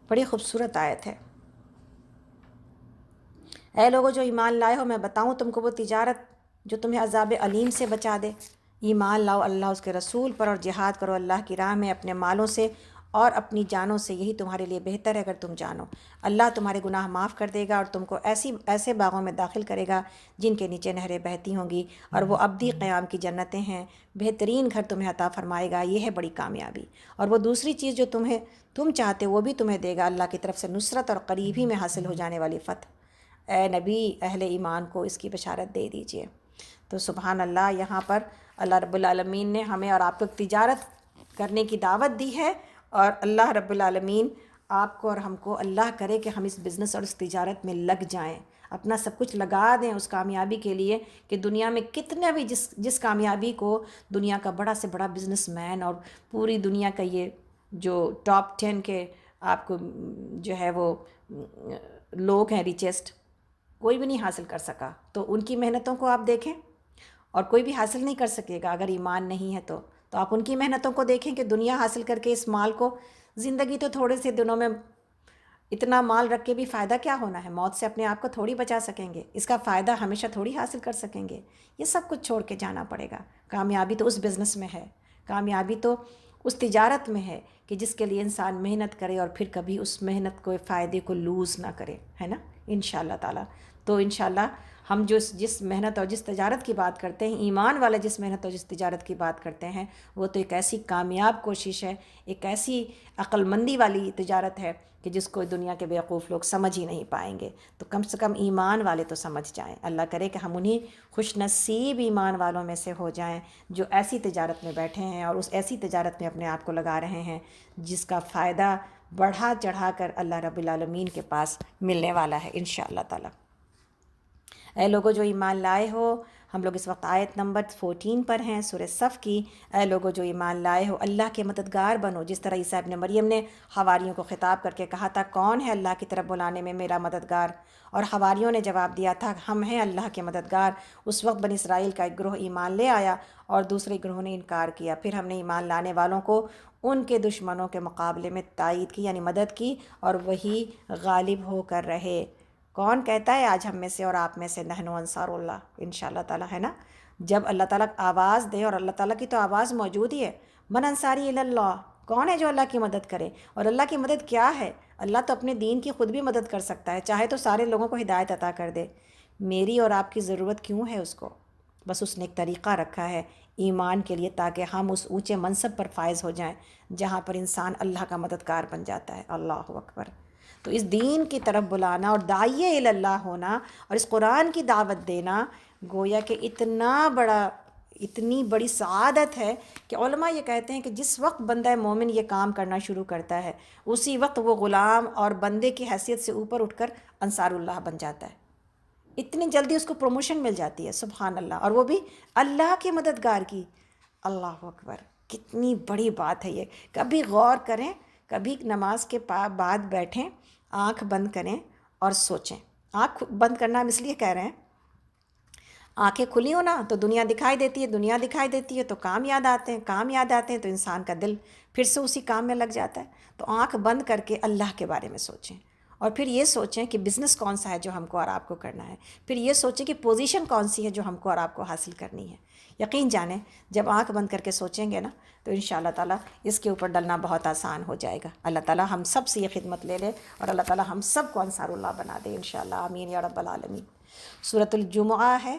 بڑی خوبصورت آیت ہے۔ اے لوگو جو ایمان لائے ہو، میں بتاؤں تم کو وہ تجارت جو تمہیں عذاب علیم سے بچا دے۔ ایمان لاؤ اللہ اس کے رسول پر اور جہاد کرو اللہ کی راہ میں اپنے مالوں سے اور اپنی جانوں سے، یہی تمہارے لیے بہتر ہے اگر تم جانو۔ اللہ تمہارے گناہ معاف کر دے گا اور تم کو ایسے باغوں میں داخل کرے گا جن کے نیچے نہریں بہتی ہوں گی، اور وہ ابدی قیام کی جنتیں ہیں، بہترین گھر تمہیں عطا فرمائے گا، یہ ہے بڑی کامیابی۔ اور وہ دوسری چیز جو تم چاہتے وہ بھی تمہیں دے گا، اللہ کی طرف سے نصرت اور قریب ہی میں حاصل ہو جانے والی فتح۔ اے نبی اہل ایمان کو اس کی بشارت دے دیجئے۔ تو سبحان اللہ، یہاں پر اللہ رب العالمین نے ہمیں اور آپ کو تجارت کرنے کی دعوت دی ہے، اور اللہ رب العالمین آپ کو اور ہم کو اللہ کرے کہ ہم اس بزنس اور اس تجارت میں لگ جائیں، اپنا سب کچھ لگا دیں اس کامیابی کے لیے، کہ دنیا میں کتنے بھی جس کامیابی کو دنیا کا بڑا سے بڑا بزنس مین اور پوری دنیا کا یہ جو ٹاپ 10 کے آپ کو جو ہے وہ لوگ ہیں ریچسٹ، کوئی بھی نہیں حاصل کر سکا، تو ان کی محنتوں کو آپ دیکھیں، اور کوئی بھی حاصل نہیں کر سکے گا اگر ایمان نہیں ہے تو آپ ان کی محنتوں کو دیکھیں کہ دنیا حاصل کر کے اس مال کو، زندگی تو تھوڑے سے دنوں میں اتنا مال رکھ کے بھی فائدہ کیا ہونا ہے، موت سے اپنے آپ کو تھوڑی بچا سکیں گے، اس کا فائدہ ہمیشہ تھوڑی حاصل کر سکیں گے، یہ سب کچھ چھوڑ کے جانا پڑے گا۔ کامیابی تو اس بزنس میں ہے، کامیابی تو اس تجارت میں ہے کہ جس کے لیے انسان محنت کرے اور پھر کبھی اس محنت کو فائدے کو لوز نہ کرے، ہے نا، انشاءاللہ تعالیٰ۔ تو انشاءاللہ ہم جس محنت اور جس تجارت کی بات کرتے ہیں، ایمان والا جس محنت اور جس تجارت کی بات کرتے ہیں، وہ تو ایک ایسی کامیاب کوشش ہے، ایک ایسی عقل مندی والی تجارت ہے کہ جس کو دنیا کے بیوقوف لوگ سمجھ ہی نہیں پائیں گے۔ تو کم سے کم ایمان والے تو سمجھ جائیں، اللہ کرے کہ ہم انہی خوش نصیب ایمان والوں میں سے ہو جائیں جو ایسی تجارت میں بیٹھے ہیں اور اس ایسی تجارت میں اپنے آپ کو لگا رہے ہیں جس کا فائدہ بڑھا چڑھا کر اللہ رب العالمین کے پاس ملنے والا ہے انشاءاللہ تعالی۔ اے لوگو جو ایمان لائے ہو، ہم لوگ اس وقت آیت نمبر 14 پر ہیں سورہ صف کی۔ اے لوگو جو ایمان لائے ہو، اللہ کے مددگار بنو، جس طرح عیسیٰ ابن مریم نے حواریوں کو خطاب کر کے کہا تھا کون ہے اللہ کی طرف بلانے میں میرا مددگار، اور حواریوں نے جواب دیا تھا ہم ہیں اللہ کے مددگار۔ اس وقت بنی اسرائیل کا ایک گروہ ایمان لے آیا اور دوسرے گروہ نے انکار کیا، پھر ہم نے ایمان لانے والوں کو ان کے دشمنوں کے مقابلے میں تائید کی، یعنی مدد کی، اور وہی غالب ہو کر رہے۔ کون کہتا ہے آج ہم میں سے اور آپ میں سے نحن انصار اللہ، انشاءاللہ تعالی، ہے نا، جب اللہ تعالیٰ آواز دے، اور اللہ تعالیٰ کی تو آواز موجود ہی ہے، من انصاری الی اللہ، کون ہے جو اللہ کی مدد کرے؟ اور اللہ کی مدد کیا ہے؟ اللہ تو اپنے دین کی خود بھی مدد کر سکتا ہے، چاہے تو سارے لوگوں کو ہدایت عطا کر دے، میری اور آپ کی ضرورت کیوں ہے اس کو؟ بس اس نے ایک طریقہ رکھا ہے ایمان کے لیے، تاکہ ہم اس اونچے منصب پر فائز ہو جائیں جہاں پر انسان اللہ کا مددگار بن جاتا ہے۔ اللہ اکبر۔ تو اس دین کی طرف بلانا اور داعیہ الی اللہ ہونا اور اس قرآن کی دعوت دینا گویا کہ اتنی بڑی سعادت ہے کہ علماء یہ کہتے ہیں کہ جس وقت بندہ مومن یہ کام کرنا شروع کرتا ہے، اسی وقت وہ غلام اور بندے کی حیثیت سے اوپر اٹھ کر انصار اللہ بن جاتا ہے، اتنی جلدی اس کو پروموشن مل جاتی ہے، سبحان اللہ، اور وہ بھی اللہ کے مددگار کی۔ اللہ اکبر، کتنی بڑی بات ہے یہ، کبھی غور کریں، کبھی نماز کے بعد بیٹھیں، آنکھ بند کریں اور سوچیں۔ آنکھ بند کرنا ہم اس لیے کہہ رہے ہیں، آنکھیں کھلی ہو نا تو دنیا دکھائی دیتی ہے، دنیا دکھائی دیتی ہے تو کام یاد آتے ہیں، کام یاد آتے ہیں تو انسان کا دل پھر سے اسی کام میں لگ جاتا ہے۔ تو آنکھ بند کر کے اللہ کے بارے میں سوچیں، اور پھر یہ سوچیں کہ بزنس کون سا ہے جو ہم کو اور آپ کو کرنا ہے، پھر یہ سوچیں کہ پوزیشن کون سی ہے جو ہم کو اور آپ کو حاصل کرنی ہے۔ یقین جانیں جب آنکھ بند کر کے سوچیں گے نا تو انشاءاللہ تعالیٰ اس کے اوپر ڈلنا بہت آسان ہو جائے گا۔ اللہ تعالیٰ ہم سب سے یہ خدمت لے لے اور اللہ تعالیٰ ہم سب کو انصار اللہ بنا دے انشاءاللہ، آمین یا رب العالمین۔ سورۃ الجمعہ ہے،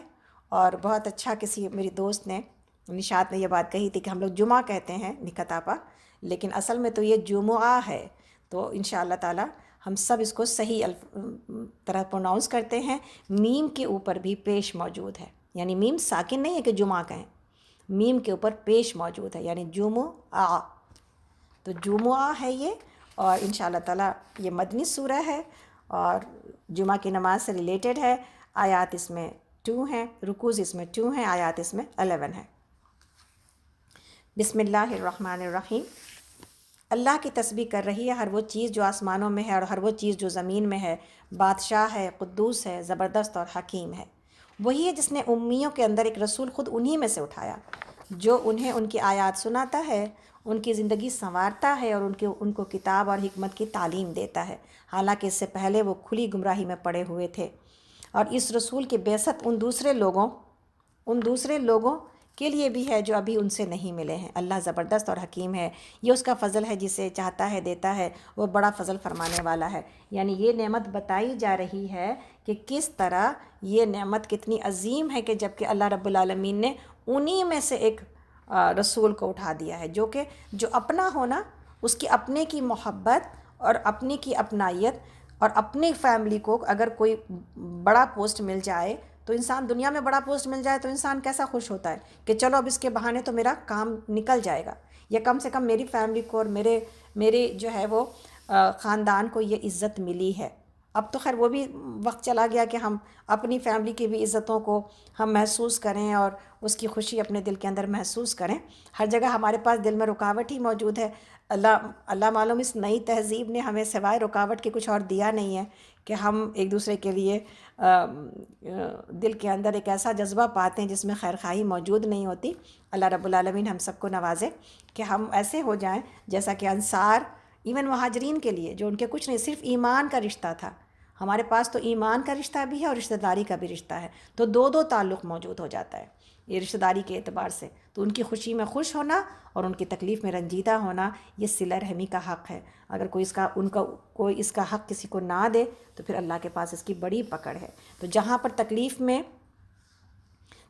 اور بہت اچھا کسی میری دوست نے، نشاط نے یہ بات کہی تھی کہ ہم لوگ جمعہ کہتے ہیں نکت آپا، لیکن اصل میں تو یہ جمعہ ہے، تو انشاءاللہ تعالیٰ ہم سب اس کو صحیح طرح پروناؤنس کرتے ہیں۔ میم کے اوپر بھی پیش موجود ہے، یعنی میم ساکن نہیں ہے کہ جمعہ کہیں، میم کے اوپر پیش موجود ہے، یعنی جمعہ، تو جمعہ ہے یہ، اور انشاءاللہ تعالیٰ یہ مدنی سورہ ہے اور جمعہ کی نماز سے ریلیٹڈ ہے۔ آیات اس میں 2 ہیں، رکوز اس میں 2 ہیں، آیات اس میں 11 ہیں۔ بسم اللہ الرحمن الرحیم۔ اللہ کی تسبیح کر رہی ہے ہر وہ چیز جو آسمانوں میں ہے اور ہر وہ چیز جو زمین میں ہے، بادشاہ ہے، قدوس ہے، زبردست اور حکیم ہے۔ وہی ہے جس نے امیوں کے اندر ایک رسول خود انہی میں سے اٹھایا جو انہیں ان کی آیات سناتا ہے ان کی زندگی سنوارتا ہے اور ان کو کتاب اور حکمت کی تعلیم دیتا ہے، حالانکہ اس سے پہلے وہ کھلی گمراہی میں پڑے ہوئے تھے۔ اور اس رسول کی بعثت ان دوسرے لوگوں کے لیے بھی ہے جو ابھی ان سے نہیں ملے ہیں۔ اللہ زبردست اور حکیم ہے، یہ اس کا فضل ہے، جسے چاہتا ہے دیتا ہے، وہ بڑا فضل فرمانے والا ہے۔ یعنی یہ نعمت بتائی جا رہی ہے کہ کس طرح یہ نعمت کتنی عظیم ہے، کہ جب کہ اللہ رب العالمین نے انہی میں سے ایک رسول کو اٹھا دیا ہے، جو اپنا ہونا، اس کی اپنے کی محبت اور اپنے کی اپنائیت اور اپنی فیملی کو اگر کوئی بڑا پوسٹ مل جائے تو انسان، دنیا میں بڑا پوسٹ مل جائے تو انسان کیسا خوش ہوتا ہے کہ چلو اب اس کے بہانے تو میرا کام نکل جائے گا، یا کم سے کم میری فیملی کو اور میرے جو ہے وہ خاندان کو یہ عزت ملی ہے۔ اب تو خیر وہ بھی وقت چلا گیا کہ ہم اپنی فیملی کی بھی عزتوں کو ہم محسوس کریں اور اس کی خوشی اپنے دل کے اندر محسوس کریں۔ ہر جگہ ہمارے پاس دل میں رکاوٹ ہی موجود ہے۔ اللہ معلوم اس نئی تہذیب نے ہمیں سوائے رکاوٹ کے کچھ اور دیا نہیں ہے کہ ہم ایک دوسرے کے لیے دل کے اندر ایک ایسا جذبہ پاتے ہیں جس میں خیرخواہی موجود نہیں ہوتی۔ اللہ رب العالمین ہم سب کو نوازے کہ ہم ایسے ہو جائیں جیسا کہ انصار، ایون مہاجرین کے لیے جو ان کے کچھ نہیں، صرف ایمان کا رشتہ تھا۔ ہمارے پاس تو ایمان کا رشتہ بھی ہے اور رشتہ داری کا بھی رشتہ ہے، تو دو تعلق موجود ہو جاتا ہے یہ رشتہ داری کے اعتبار سے۔ تو ان کی خوشی میں خوش ہونا اور ان کی تکلیف میں رنجیدہ ہونا، یہ صلہ رحمی کا حق ہے۔ اگر کوئی اس کا حق کسی کو نہ دے تو پھر اللہ کے پاس اس کی بڑی پکڑ ہے۔ تو جہاں پر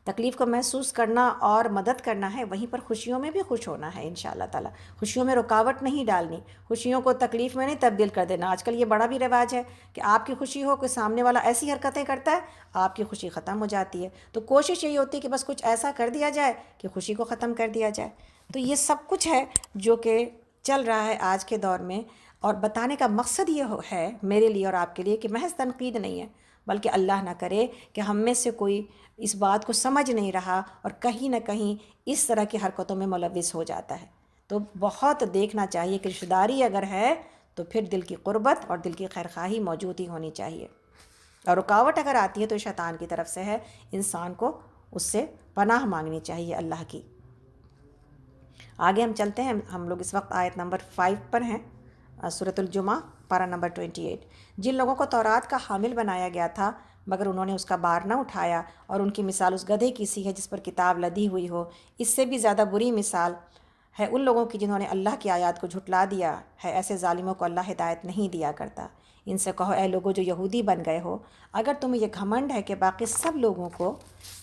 تکلیف کو محسوس کرنا اور مدد کرنا ہے، وہیں پر خوشیوں میں بھی خوش ہونا ہے انشاءاللہ تعالی۔ خوشیوں میں رکاوٹ نہیں ڈالنی، خوشیوں کو تکلیف میں نہیں تبدیل کر دینا۔ آج کل یہ بڑا بھی رواج ہے کہ آپ کی خوشی ہو، کوئی سامنے والا ایسی حرکتیں کرتا ہے، آپ کی خوشی ختم ہو جاتی ہے۔ تو کوشش یہی ہوتی ہے کہ بس کچھ ایسا کر دیا جائے کہ خوشی کو ختم کر دیا جائے۔ تو یہ سب کچھ ہے جو کہ چل رہا ہے آج کے دور میں، اور بتانے کا مقصد یہ ہے میرے لیے اور آپ کے لیے کہ محض تنقید نہیں ہے، بلکہ اللہ نہ کرے کہ ہم میں سے کوئی اس بات کو سمجھ نہیں رہا اور کہیں نہ کہیں اس طرح کی حرکتوں میں ملوث ہو جاتا ہے۔ تو بہت دیکھنا چاہیے کہ رشتہ داری اگر ہے تو پھر دل کی قربت اور دل کی خیرخواہی موجود ہی ہونی چاہیے، اور رکاوٹ اگر آتی ہے تو شیطان کی طرف سے ہے، انسان کو اس سے پناہ مانگنی چاہیے اللہ کی۔ آگے ہم چلتے ہیں، ہم لوگ اس وقت آیت نمبر 5 پر ہیں، سورۃ الجمعہ پارہ نمبر 28۔ جن لوگوں کو تورات کا حامل بنایا گیا تھا مگر انہوں نے اس کا بار نہ اٹھایا، اور ان کی مثال اس گدھے کی سی ہے جس پر کتاب لدی ہوئی ہو۔ اس سے بھی زیادہ بری مثال ہے ان لوگوں کی جنہوں نے اللہ کی آیات کو جھٹلا دیا ہے، ایسے ظالموں کو اللہ ہدایت نہیں دیا کرتا۔ ان سے کہو اے لوگوں جو یہودی بن گئے ہو، اگر تمہیں یہ گھمنڈ ہے کہ باقی سب لوگوں کو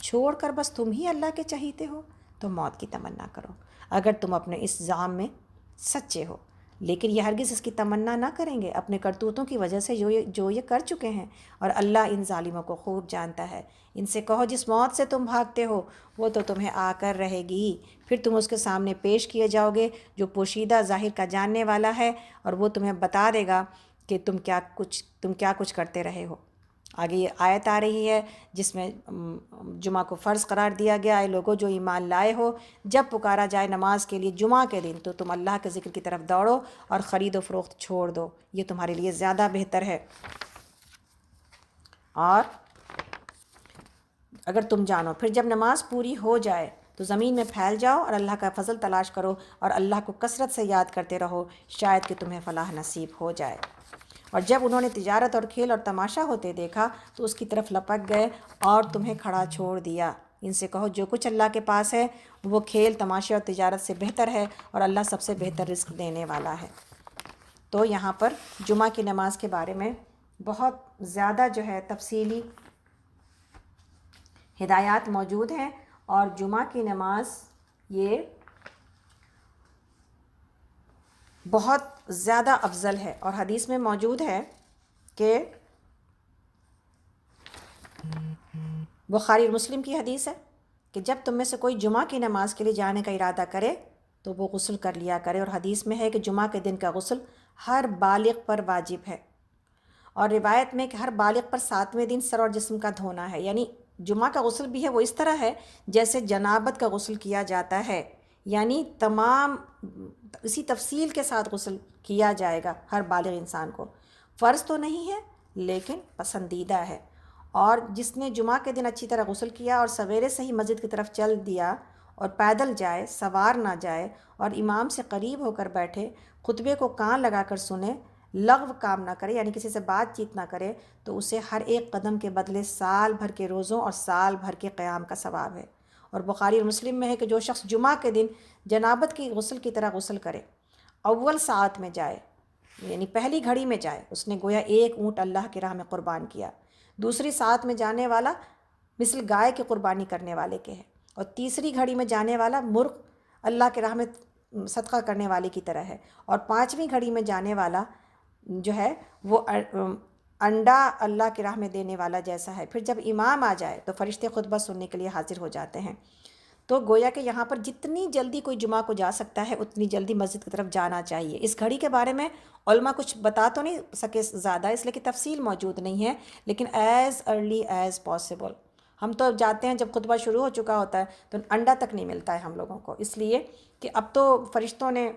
چھوڑ کر بس تم ہی اللہ کے چہیتے ہو، تو موت کی تمنا کرو اگر تم اپنے اس زعم میں سچے ہو۔ لیکن یہ ہرگز اس کی تمنا نہ کریں گے اپنے کرتوتوں کی وجہ سے جو یہ کر چکے ہیں، اور اللہ ان ظالموں کو خوب جانتا ہے۔ ان سے کہو جس موت سے تم بھاگتے ہو وہ تو تمہیں آ کر رہے گی، پھر تم اس کے سامنے پیش کیے جاؤ گے، جو پوشیدہ ظاہر کا جاننے والا ہے، اور وہ تمہیں بتا دے گا کہ تم کیا کچھ کرتے رہے ہو۔ آگے یہ آیت آ رہی ہے جس میں جمعہ کو فرض قرار دیا گیا، اے لوگوں جو ایمان لائے ہو، جب پکارا جائے نماز کے لیے جمعہ کے دن تو تم اللہ کے ذکر کی طرف دوڑو اور خرید و فروخت چھوڑ دو، یہ تمہارے لیے زیادہ بہتر ہے۔ اور اگر تم جانو، پھر جب نماز پوری ہو جائے تو زمین میں پھیل جاؤ اور اللہ کا فضل تلاش کرو، اور اللہ کو کثرت سے یاد کرتے رہو، شاید کہ تمہیں فلاح نصیب ہو جائے۔ اور جب انہوں نے تجارت اور کھیل اور تماشا ہوتے دیکھا تو اس کی طرف لپک گئے اور تمہیں کھڑا چھوڑ دیا۔ ان سے کہو جو کچھ اللہ کے پاس ہے وہ کھیل تماشے اور تجارت سے بہتر ہے، اور اللہ سب سے بہتر رزق دینے والا ہے۔ تو یہاں پر جمعہ کی نماز کے بارے میں بہت زیادہ جو ہے تفصیلی ہدایات موجود ہیں، اور جمعہ کی نماز یہ بہت زیادہ افضل ہے، اور حدیث میں موجود ہے کہ بخاری اور مسلم کی حدیث ہے کہ جب تم میں سے کوئی جمعہ کی نماز کے لیے جانے کا ارادہ کرے تو وہ غسل کر لیا کرے، اور حدیث میں ہے کہ جمعہ کے دن کا غسل ہر بالغ پر واجب ہے، اور روایت میں کہ ہر بالغ پر 7ویں دن سر اور جسم کا دھونا ہے۔ یعنی جمعہ کا غسل بھی ہے وہ اس طرح ہے جیسے جنابت کا غسل کیا جاتا ہے، یعنی تمام اسی تفصیل کے ساتھ غسل کیا جائے گا ہر بالغ انسان کو۔ فرض تو نہیں ہے لیکن پسندیدہ ہے، اور جس نے جمعہ کے دن اچھی طرح غسل کیا اور سویرے سے ہی مسجد کی طرف چل دیا اور پیدل جائے، سوار نہ جائے، اور امام سے قریب ہو کر بیٹھے، خطبے کو کان لگا کر سنے، لغو کام نہ کرے یعنی کسی سے بات چیت نہ کرے، تو اسے ہر ایک قدم کے بدلے سال بھر کے روزوں اور سال بھر کے قیام کا ثواب ہے۔ اور بخاری اور مسلم میں ہے کہ جو شخص جمعہ کے دن جنابت کی غسل کی طرح غسل کرے، اول ساعت میں جائے یعنی پہلی گھڑی میں جائے، اس نے گویا ایک اونٹ اللہ کی راہ میں قربان کیا، دوسری ساعت میں جانے والا مثل گائے کی قربانی کرنے والے کے ہے، اور تیسری گھڑی میں جانے والا مرغ اللہ کے راہ میں صدقہ کرنے والے کی طرح ہے، اور پانچویں گھڑی میں جانے والا جو ہے وہ انڈا اللہ کی راہ میں دینے والا جیسا ہے۔ پھر جب امام آ جائے تو فرشتے خطبہ سننے کے لیے حاضر ہو جاتے ہیں۔ تو گویا کہ یہاں پر جتنی جلدی کوئی جمعہ کو جا سکتا ہے اتنی جلدی مسجد کی طرف جانا چاہیے۔ اس گھڑی کے بارے میں علماء کچھ بتا تو نہیں سکے زیادہ، اس لیے کہ تفصیل موجود نہیں ہے، لیکن ایز ارلی ایز پاسبل۔ ہم تو جاتے ہیں جب خطبہ شروع ہو چکا ہوتا ہے تو انڈا تک نہیں ملتا ہے ہم لوگوں کو، اس لیے کہ اب تو فرشتوں نے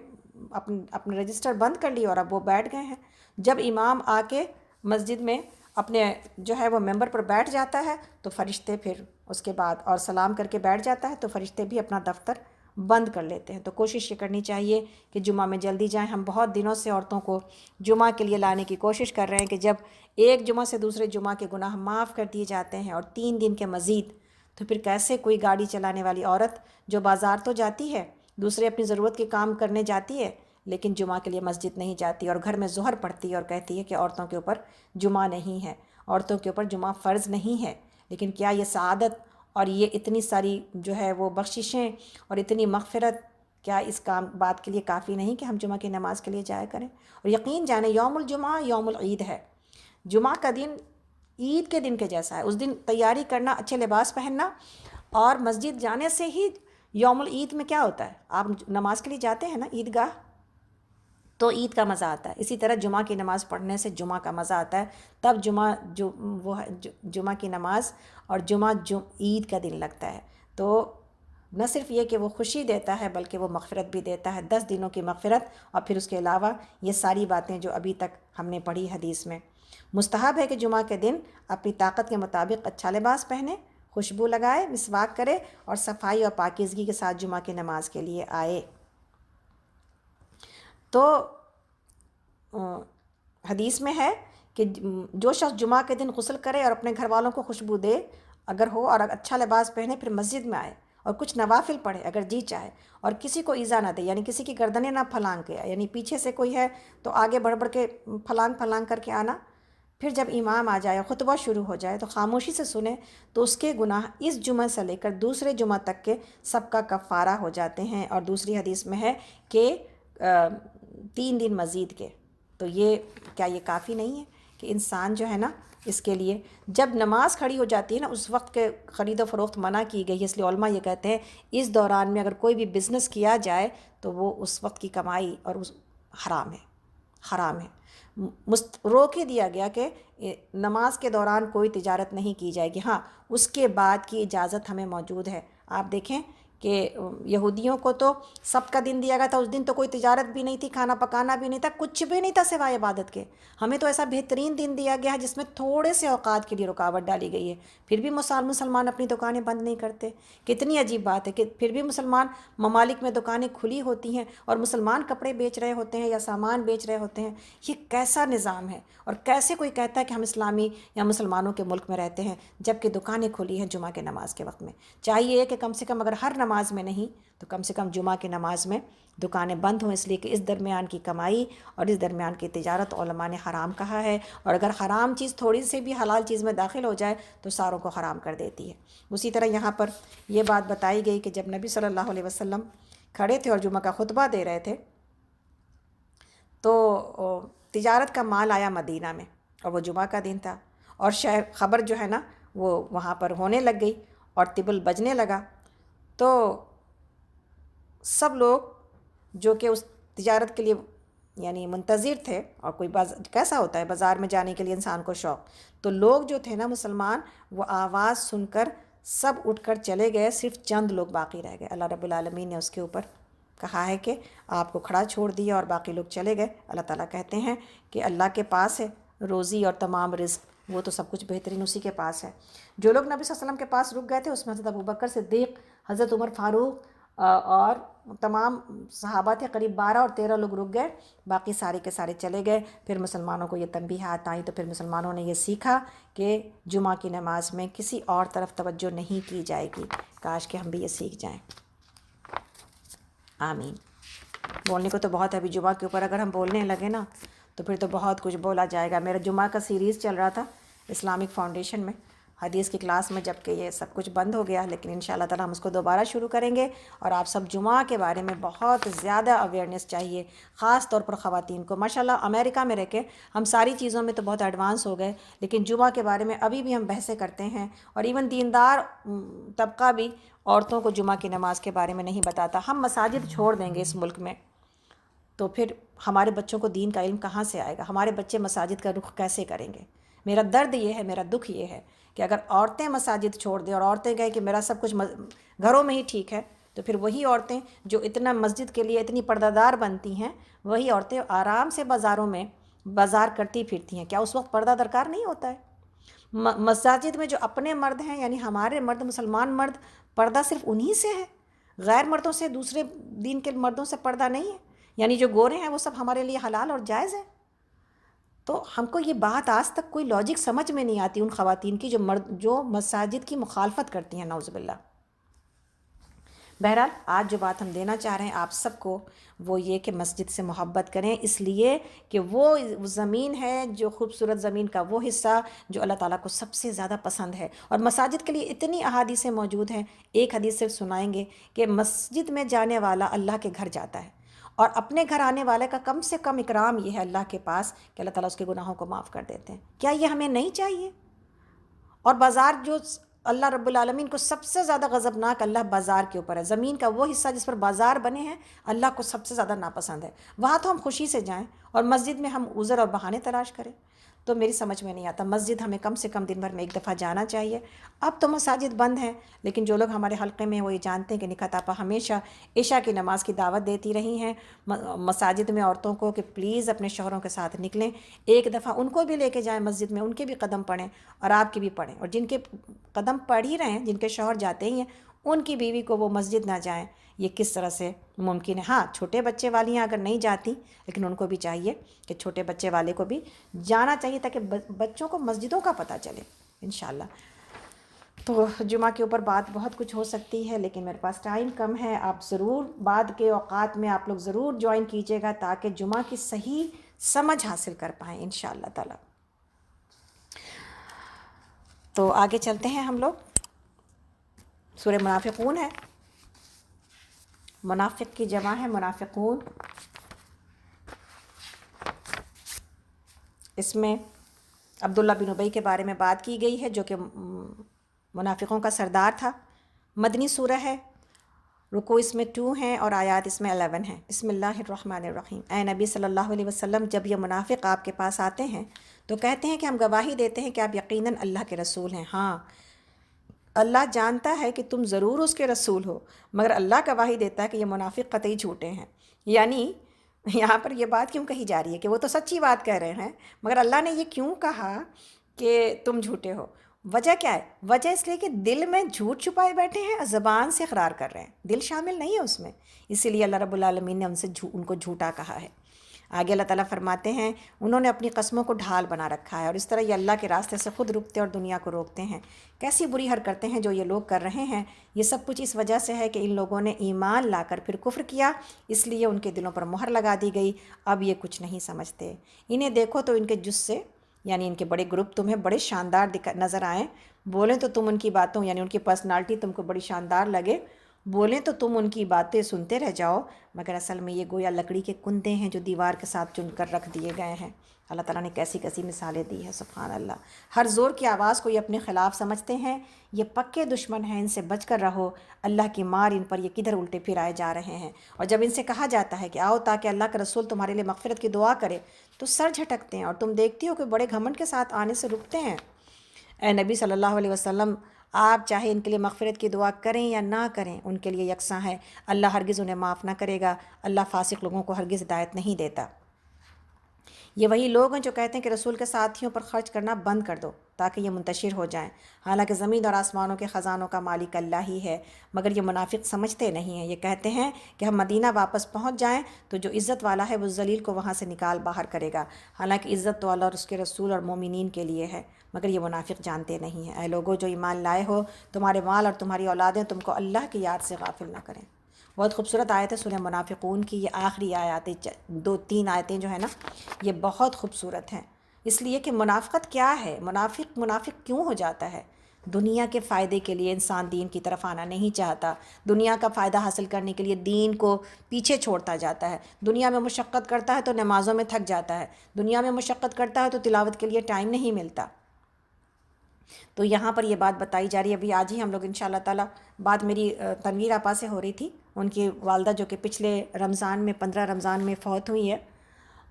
اپنے رجسٹر بند کر لی اور اب وہ بیٹھ گئے ہیں۔ جب امام آ کے مسجد میں اپنے جو ہے وہ ممبر پر بیٹھ جاتا ہے تو فرشتے پھر اس کے بعد اور سلام کر کے بیٹھ جاتا ہے تو فرشتے بھی اپنا دفتر بند کر لیتے ہیں۔ تو کوشش یہ کرنی چاہیے کہ جمعہ میں جلدی جائیں۔ ہم بہت دنوں سے عورتوں کو جمعہ کے لیے لانے کی کوشش کر رہے ہیں کہ جب ایک جمعہ سے دوسرے جمعہ کے گناہ معاف کر دیے جاتے ہیں اور 3 دن کے مزید، تو پھر کیسے کوئی گاڑی چلانے والی عورت جو بازار تو جاتی ہے، دوسرے اپنی ضرورت کے کام کرنے جاتی ہے، لیکن جمعہ کے لیے مسجد نہیں جاتی اور گھر میں ظہر پڑھتی ہے اور کہتی ہے کہ عورتوں کے اوپر جمعہ نہیں ہے، عورتوں کے اوپر جمعہ فرض نہیں ہے۔ لیکن کیا یہ سعادت اور یہ اتنی ساری جو ہے وہ بخششیں اور اتنی مغفرت کیا اس بات کے لیے کافی نہیں کہ ہم جمعہ کی نماز کے لیے جایا کریں؟ اور یقین جانیں یوم الجمعہ یوم العید ہے، جمعہ کا دن عید کے دن کے جیسا ہے۔ اس دن تیاری کرنا، اچھے لباس پہننا اور مسجد جانے سے ہی یوم العید میں کیا ہوتا ہے، آپ نماز کے لیے جاتے ہیں نا عیدگاہ، تو عید کا مزہ آتا ہے۔ اسی طرح جمعہ کی نماز پڑھنے سے جمعہ کا مزہ آتا ہے، تب جمعہ کی نماز اور جمعہ عید کا دن لگتا ہے۔ تو نہ صرف یہ کہ وہ خوشی دیتا ہے بلکہ وہ مغفرت بھی دیتا ہے، 10 دنوں کی مغفرت، اور پھر اس کے علاوہ یہ ساری باتیں جو ابھی تک ہم نے پڑھی حدیث میں۔ مستحب ہے کہ جمعہ کے دن اپنی طاقت کے مطابق اچھا لباس پہنے، خوشبو لگائے، مسواک کرے اور صفائی اور پاکیزگی کے ساتھ جمعہ کی نماز کے لیے آئے۔ تو حدیث میں ہے کہ جو شخص جمعہ کے دن غسل کرے اور اپنے گھر والوں کو خوشبو دے اگر ہو اور اچھا لباس پہنے، پھر مسجد میں آئے اور کچھ نوافل پڑھے اگر جی چاہے، اور کسی کو ایذا نہ دے یعنی کسی کی گردنیں نہ پھلانگ کے، یعنی پیچھے سے کوئی ہے تو آگے بڑھ بڑھ کے پھلانگ کر کے آنا۔ پھر جب امام آ جائے خطبہ شروع ہو جائے تو خاموشی سے سنے تو اس کے گناہ اس جمعہ سے لے کر دوسرے جمعہ تک کے سب کا کفارہ ہو جاتے ہیں۔ اور دوسری حدیث میں ہے کہ 3 دن مزید کے۔ تو یہ کیا یہ کافی نہیں ہے کہ انسان جو ہے نا اس کے لیے جب نماز کھڑی ہو جاتی ہے نا اس وقت کے خرید و فروخت منع کی گئی ہے، اس لیے علماء یہ کہتے ہیں اس دوران میں اگر کوئی بھی بزنس کیا جائے تو وہ اس وقت کی کمائی اور حرام ہے۔ روک ہی دیا گیا کہ نماز کے دوران کوئی تجارت نہیں کی جائے گی، ہاں اس کے بعد کی اجازت ہمیں موجود ہے۔ آپ دیکھیں کہ یہودیوں کو تو سبت کا دن دیا گیا تھا، اس دن تو کوئی تجارت بھی نہیں تھی، کھانا پکانا بھی نہیں تھا، کچھ بھی نہیں تھا سوائے عبادت کے۔ ہمیں تو ایسا بہترین دن دیا گیا ہے جس میں تھوڑے سے اوقات کے لیے رکاوٹ ڈالی گئی ہے، پھر بھی مسلمان اپنی دکانیں بند نہیں کرتے۔ کتنی عجیب بات ہے کہ پھر بھی مسلمان ممالک میں دکانیں کھلی ہوتی ہیں اور مسلمان کپڑے بیچ رہے ہوتے ہیں یا سامان بیچ رہے ہوتے ہیں۔ یہ کیسا نظام ہے؟ اور کیسے کوئی کہتا ہے کہ ہم اسلامی یا مسلمانوں کے ملک میں رہتے ہیں جبکہ دکانیں کھلی ہیں جمعہ کے نماز کے وقت میں؟ چاہیے کہ کم سے کم اگر ہر نماز میں نہیں تو کم سے کم جمعہ کی نماز میں دکانیں بند ہوں، اس لیے کہ اس درمیان کی کمائی اور اس درمیان کی تجارت علماء نے حرام کہا ہے، اور اگر حرام چیز تھوڑی سی بھی حلال چیز میں داخل ہو جائے تو ساروں کو حرام کر دیتی ہے۔ اسی طرح یہاں پر یہ بات بتائی گئی کہ جب نبی صلی اللہ علیہ وسلم کھڑے تھے اور جمعہ کا خطبہ دے رہے تھے تو تجارت کا مال آیا مدینہ میں اور وہ جمعہ کا دن تھا، اور خبر جو ہے نا وہ وہاں پر ہونے لگ گئی اور طبل بجنے لگا، تو سب لوگ جو کہ اس تجارت کے لیے یعنی منتظر تھے، اور کوئی کیسا ہوتا ہے بازار میں جانے کے لیے انسان کو شوق، تو لوگ جو تھے نا مسلمان وہ آواز سن کر سب اٹھ کر چلے گئے، صرف چند لوگ باقی رہ گئے۔ اللہ رب العالمین نے اس کے اوپر کہا ہے کہ آپ کو کھڑا چھوڑ دیا اور باقی لوگ چلے گئے۔ اللہ تعالیٰ کہتے ہیں کہ اللہ کے پاس ہے روزی اور تمام رزق، وہ تو سب کچھ بہترین اسی کے پاس ہے۔ جو لوگ نبی صلی اللہ علیہ وسلم کے پاس رک گئے تھے اس میں حضرت ابوبکر صدیق، حضرت عمر فاروق اور تمام صحابہ تھے، قریب 12 اور 13 لوگ رک گئے، باقی سارے کے سارے چلے گئے۔ پھر مسلمانوں کو یہ تنبیہات آئیں تو پھر مسلمانوں نے یہ سیکھا کہ جمعہ کی نماز میں کسی اور طرف توجہ نہیں کی جائے گی۔ کاش کہ ہم بھی یہ سیکھ جائیں۔ آمین۔ بولنے کو تو بہت ہے، ابھی جمعہ کے اوپر اگر ہم بولنے لگے نا تو پھر تو بہت کچھ بولا جائے گا۔ میرا جمعہ کا سیریز چل رہا تھا اسلامک فاؤنڈیشن میں، حدیث کی کلاس میں، جب کہ یہ سب کچھ بند ہو گیا، لیکن ان شاء اللہ تعالیٰ ہم اس کو دوبارہ شروع کریں گے۔ اور آپ سب جمعہ کے بارے میں بہت زیادہ اویئرنیس چاہیے، خاص طور پر خواتین کو۔ ماشاءاللہ امریکہ میں رہ کے ہم ساری چیزوں میں تو بہت ایڈوانس ہو گئے، لیکن جمعہ کے بارے میں ابھی بھی ہم بحثیں کرتے ہیں، اور ایون دیندار طبقہ بھی عورتوں کو جمعہ کی نماز کے بارے میں نہیں بتاتا۔ ہم مساجد چھوڑ دیں گے اس ملک میں تو پھر ہمارے بچوں کو دین کا علم کہاں سے آئے گا؟ ہمارے بچے مساجد کا رخ کیسے کریں گے؟ میرا درد یہ ہے، میرا دکھ یہ ہے کہ اگر عورتیں مساجد چھوڑ دیں اور عورتیں کہیں کہ میرا سب کچھ گھروں میں ہی ٹھیک ہے، تو پھر وہی عورتیں جو اتنا مسجد کے لیے اتنی پردہ دار بنتی ہیں، وہی عورتیں آرام سے بازاروں میں بازار کرتی پھرتی ہیں۔ کیا اس وقت پردہ درکار نہیں ہوتا ہے؟ مساجد میں جو اپنے مرد ہیں، یعنی ہمارے مرد، مسلمان مرد، پردہ صرف انہی سے ہے، غیر مردوں سے، دوسرے دین کے مردوں سے پردہ نہیں ہے، یعنی جو گورے ہیں وہ سب ہمارے لیے حلال اور جائز ہے۔ تو ہم کو یہ بات آج تک کوئی لاجک سمجھ میں نہیں آتی ان خواتین کی جو مساجد کی مخالفت کرتی ہیں، نعوذ باللہ۔ بہرحال آج جو بات ہم دینا چاہ رہے ہیں آپ سب کو وہ یہ کہ مسجد سے محبت کریں، اس لیے کہ وہ زمین ہے، جو خوبصورت زمین کا وہ حصہ جو اللہ تعالیٰ کو سب سے زیادہ پسند ہے۔ اور مساجد کے لیے اتنی احادیثیں موجود ہیں، ایک حدیث صرف سنائیں گے کہ مسجد میں جانے والا اللہ کے گھر جاتا ہے، اور اپنے گھر آنے والے کا کم سے کم اکرام یہ ہے اللہ کے پاس کہ اللہ تعالیٰ اس کے گناہوں کو معاف کر دیتے ہیں۔ کیا یہ ہمیں نہیں چاہیے؟ اور بازار جو اللہ رب العالمین کو سب سے زیادہ غضبناک اللہ بازار کے اوپر ہے، زمین کا وہ حصہ جس پر بازار بنے ہیں اللہ کو سب سے زیادہ ناپسند ہے، وہاں تو ہم خوشی سے جائیں اور مسجد میں ہم عذر اور بہانے تلاش کریں۔ تو میری سمجھ میں نہیں آتا، مسجد ہمیں کم سے کم دن بھر میں ایک دفعہ جانا چاہیے۔ اب تو مساجد بند ہیں، لیکن جو لوگ ہمارے حلقے میں وہ یہ جانتے ہیں کہ نکاح آپا ہمیشہ عشاء کی نماز کی دعوت دیتی رہی ہیں مساجد میں عورتوں کو کہ پلیز اپنے شوہروں کے ساتھ نکلیں، ایک دفعہ ان کو بھی لے کے جائیں مسجد میں، ان کے بھی قدم پڑھیں اور آپ کے بھی پڑھیں، اور جن کے قدم پڑھ ہی رہے ہیں، جن کے شوہر جاتے ہی ہیں، ان کی بیوی کو وہ مسجد نہ جائیں۔ یہ کس طرح سے ممکن ہے؟ ہاں چھوٹے بچے والیاں اگر نہیں جاتی، لیکن ان کو بھی چاہیے کہ چھوٹے بچے والے کو بھی جانا چاہیے تاکہ بچوں کو مسجدوں کا پتہ چلے انشاءاللہ۔ تو جمعہ کے اوپر بات بہت کچھ ہو سکتی ہے، لیکن میرے پاس ٹائم کم ہے۔ آپ ضرور بعد کے اوقات میں آپ لوگ ضرور جوائن کیجیے گا تاکہ جمعہ کی صحیح سمجھ حاصل کر پائیں انشاءاللہ تعالی۔ تو آگے چلتے ہیں ہم لوگ، سورہ منافقون ہے، منافق کی جمع ہے منافقون۔ اس میں عبداللہ بن ابی کے بارے میں بات کی گئی ہے جو کہ منافقوں کا سردار تھا۔ مدنی سورہ ہے، رکوع اس میں 2 ہیں اور آیات اس میں 11 ہیں۔ بسم اللہ الرحمن الرحیم۔ اے نبی صلی اللہ علیہ وسلم، جب یہ منافق آپ کے پاس آتے ہیں تو کہتے ہیں کہ ہم گواہی دیتے ہیں کہ آپ یقیناً اللہ کے رسول ہیں۔ ہاں اللہ جانتا ہے کہ تم ضرور اس کے رسول ہو، مگر اللہ گواہی دیتا ہے کہ یہ منافق قطعی جھوٹے ہیں۔ یعنی یہاں پر یہ بات کیوں کہی جا رہی ہے کہ وہ تو سچی بات کہہ رہے ہیں، مگر اللہ نے یہ کیوں کہا کہ تم جھوٹے ہو؟ وجہ کیا ہے؟ وجہ اس لیے کہ دل میں جھوٹ چھپائے بیٹھے ہیں اور زبان سے اقرار کر رہے ہیں، دل شامل نہیں ہے اس میں، اسی لیے اللہ رب العالمین نے ان کو جھوٹا کہا ہے۔ آگے اللہ تعالیٰ فرماتے ہیں انہوں نے اپنی قسموں کو ڈھال بنا رکھا ہے، اور اس طرح یہ اللہ کے راستے سے خود رکتے اور دنیا کو روکتے ہیں۔ کیسی بری حرکتیں ہیں جو یہ لوگ کر رہے ہیں، یہ سب کچھ اس وجہ سے ہے کہ ان لوگوں نے ایمان لا کر پھر کفر کیا، اس لیے ان کے دلوں پر مہر لگا دی گئی، اب یہ کچھ نہیں سمجھتے۔ انہیں دیکھو تو ان کے جسے، یعنی ان کے بڑے گروپ تمہیں بڑے شاندار نظر آئیں، بولیں تو تم ان کی باتوں، یعنی ان کی پرسنالٹی تم کو بڑی شاندار لگے، بولیں تو تم ان کی باتیں سنتے رہ جاؤ، مگر اصل میں یہ گویا لکڑی کے کندے ہیں جو دیوار کے ساتھ چن کر رکھ دیے گئے ہیں۔ اللہ تعالیٰ نے کیسی کیسی مثالیں دی ہیں، سبحان اللہ۔ ہر زور کی آواز کو یہ اپنے خلاف سمجھتے ہیں، یہ پکے دشمن ہیں، ان سے بچ کر رہو، اللہ کی مار ان پر یہ کدھر الٹے پھر آئے جا رہے ہیں۔ اور جب ان سے کہا جاتا ہے کہ آؤ تاکہ اللہ کا رسول تمہارے لیے مغفرت کی دعا کرے تو سر جھٹکتے ہیں، اور تم دیکھتی ہو کہ بڑے گھمنڈ کے ساتھ آنے سے رکتے ہیں۔ اے نبی صلی اللہ علیہ وسلم، آپ چاہے ان کے لیے مغفرت کی دعا کریں یا نہ کریں، ان کے لیے یکساں ہے، اللہ ہرگز انہیں معاف نہ کرے گا، اللہ فاسق لوگوں کو ہرگز ہدایت نہیں دیتا۔ یہ وہی لوگ ہیں جو کہتے ہیں کہ رسول کے ساتھیوں پر خرچ کرنا بند کر دو تاکہ یہ منتشر ہو جائیں، حالانکہ زمین اور آسمانوں کے خزانوں کا مالک اللہ ہی ہے، مگر یہ منافق سمجھتے نہیں ہیں۔ یہ کہتے ہیں کہ ہم مدینہ واپس پہنچ جائیں تو جو عزت والا ہے وہ ذلیل کو وہاں سے نکال باہر کرے گا، حالانکہ عزت تو اللہ اور اس کے رسول اور مومنین کے لیے ہے، مگر یہ منافق جانتے نہیں ہیں۔ اے لوگو جو ایمان لائے ہو، تمہارے مال اور تمہاری اولادیں تم کو اللہ کی یاد سے غافل نہ کریں۔ بہت خوبصورت آیت ہے سورہ منافقون کی، یہ آخری آیاتیں 2-3 آیتیں جو ہیں نا یہ بہت خوبصورت ہیں، اس لیے کہ منافقت کیا ہے، منافق کیوں ہو جاتا ہے؟ دنیا کے فائدے کے لیے انسان دین کی طرف آنا نہیں چاہتا، دنیا کا فائدہ حاصل کرنے کے لیے دین کو پیچھے چھوڑتا جاتا ہے، دنیا میں مشقت کرتا ہے تو نمازوں میں تھک جاتا ہے، دنیا میں مشقت کرتا ہے تو تلاوت کے لیے ٹائم نہیں ملتا۔ تو یہاں پر یہ بات بتائی جا رہی ہے، ابھی آج ہی ہم لوگ انشاءاللہ تعالیٰ بات میری تنویر آپا سے ہو رہی تھی، ان کی والدہ جو کہ پچھلے رمضان میں 15 رمضان میں فوت ہوئی ہے،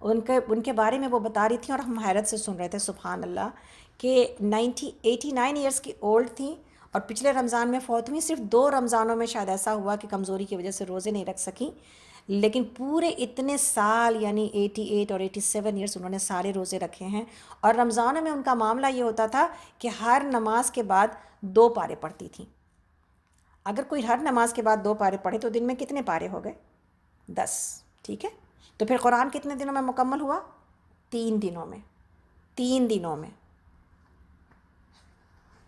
ان کے بارے میں وہ بتا رہی تھیں اور ہم حیرت سے سن رہے تھے سبحان اللہ کہ 89 ایئرس کی اولڈ تھیں اور پچھلے رمضان میں فوت ہوئی۔ صرف 2 رمضانوں میں شاید ایسا ہوا کہ کمزوری کی وجہ سے روزے نہیں رکھ سکیں، لیکن پورے اتنے سال یعنی 88 اور 87 ایئرس انہوں نے سارے روزے رکھے ہیں، اور رمضانوں میں ان کا معاملہ یہ ہوتا تھا کہ ہر نماز کے بعد 2 پارے پڑھتی تھیں۔ اگر کوئی ہر نماز کے بعد 2 پارے پڑھے تو دن میں کتنے پارے ہو گئے؟ 10، ٹھیک ہے؟ تو پھر قرآن کتنے دنوں میں مکمل ہوا؟ 3 دنوں میں، 3 دنوں میں۔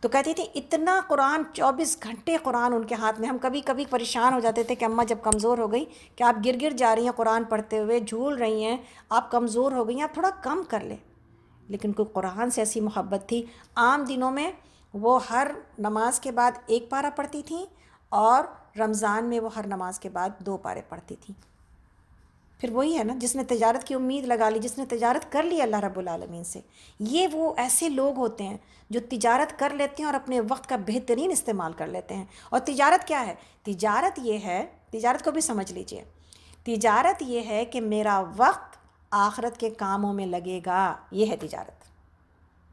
تو کہتی تھی اتنا قرآن، 24 گھنٹے قرآن ان کے ہاتھ میں۔ ہم کبھی کبھی پریشان ہو جاتے تھے کہ اماں جب کمزور ہو گئی کہ آپ گر جا رہی ہیں قرآن پڑھتے ہوئے، جھول رہی ہیں، آپ کمزور ہو گئی ہیں، آپ تھوڑا کم کر لیں۔ لیکن کوئی قرآن سے ایسی محبت تھی، عام دنوں میں وہ ہر نماز کے بعد 1 پارہ پڑھتی تھیں، اور رمضان میں وہ ہر نماز کے بعد 2 پارے پڑھتی تھیں۔ پھر وہی ہے نا، جس نے تجارت کی امید لگا لی، جس نے تجارت کر لی اللہ رب العالمین سے، یہ وہ ایسے لوگ ہوتے ہیں جو تجارت کر لیتے ہیں اور اپنے وقت کا بہترین استعمال کر لیتے ہیں۔ اور تجارت کیا ہے؟ تجارت یہ ہے، تجارت کو بھی سمجھ لیجئے، تجارت یہ ہے کہ میرا وقت آخرت کے کاموں میں لگے گا، یہ ہے تجارت۔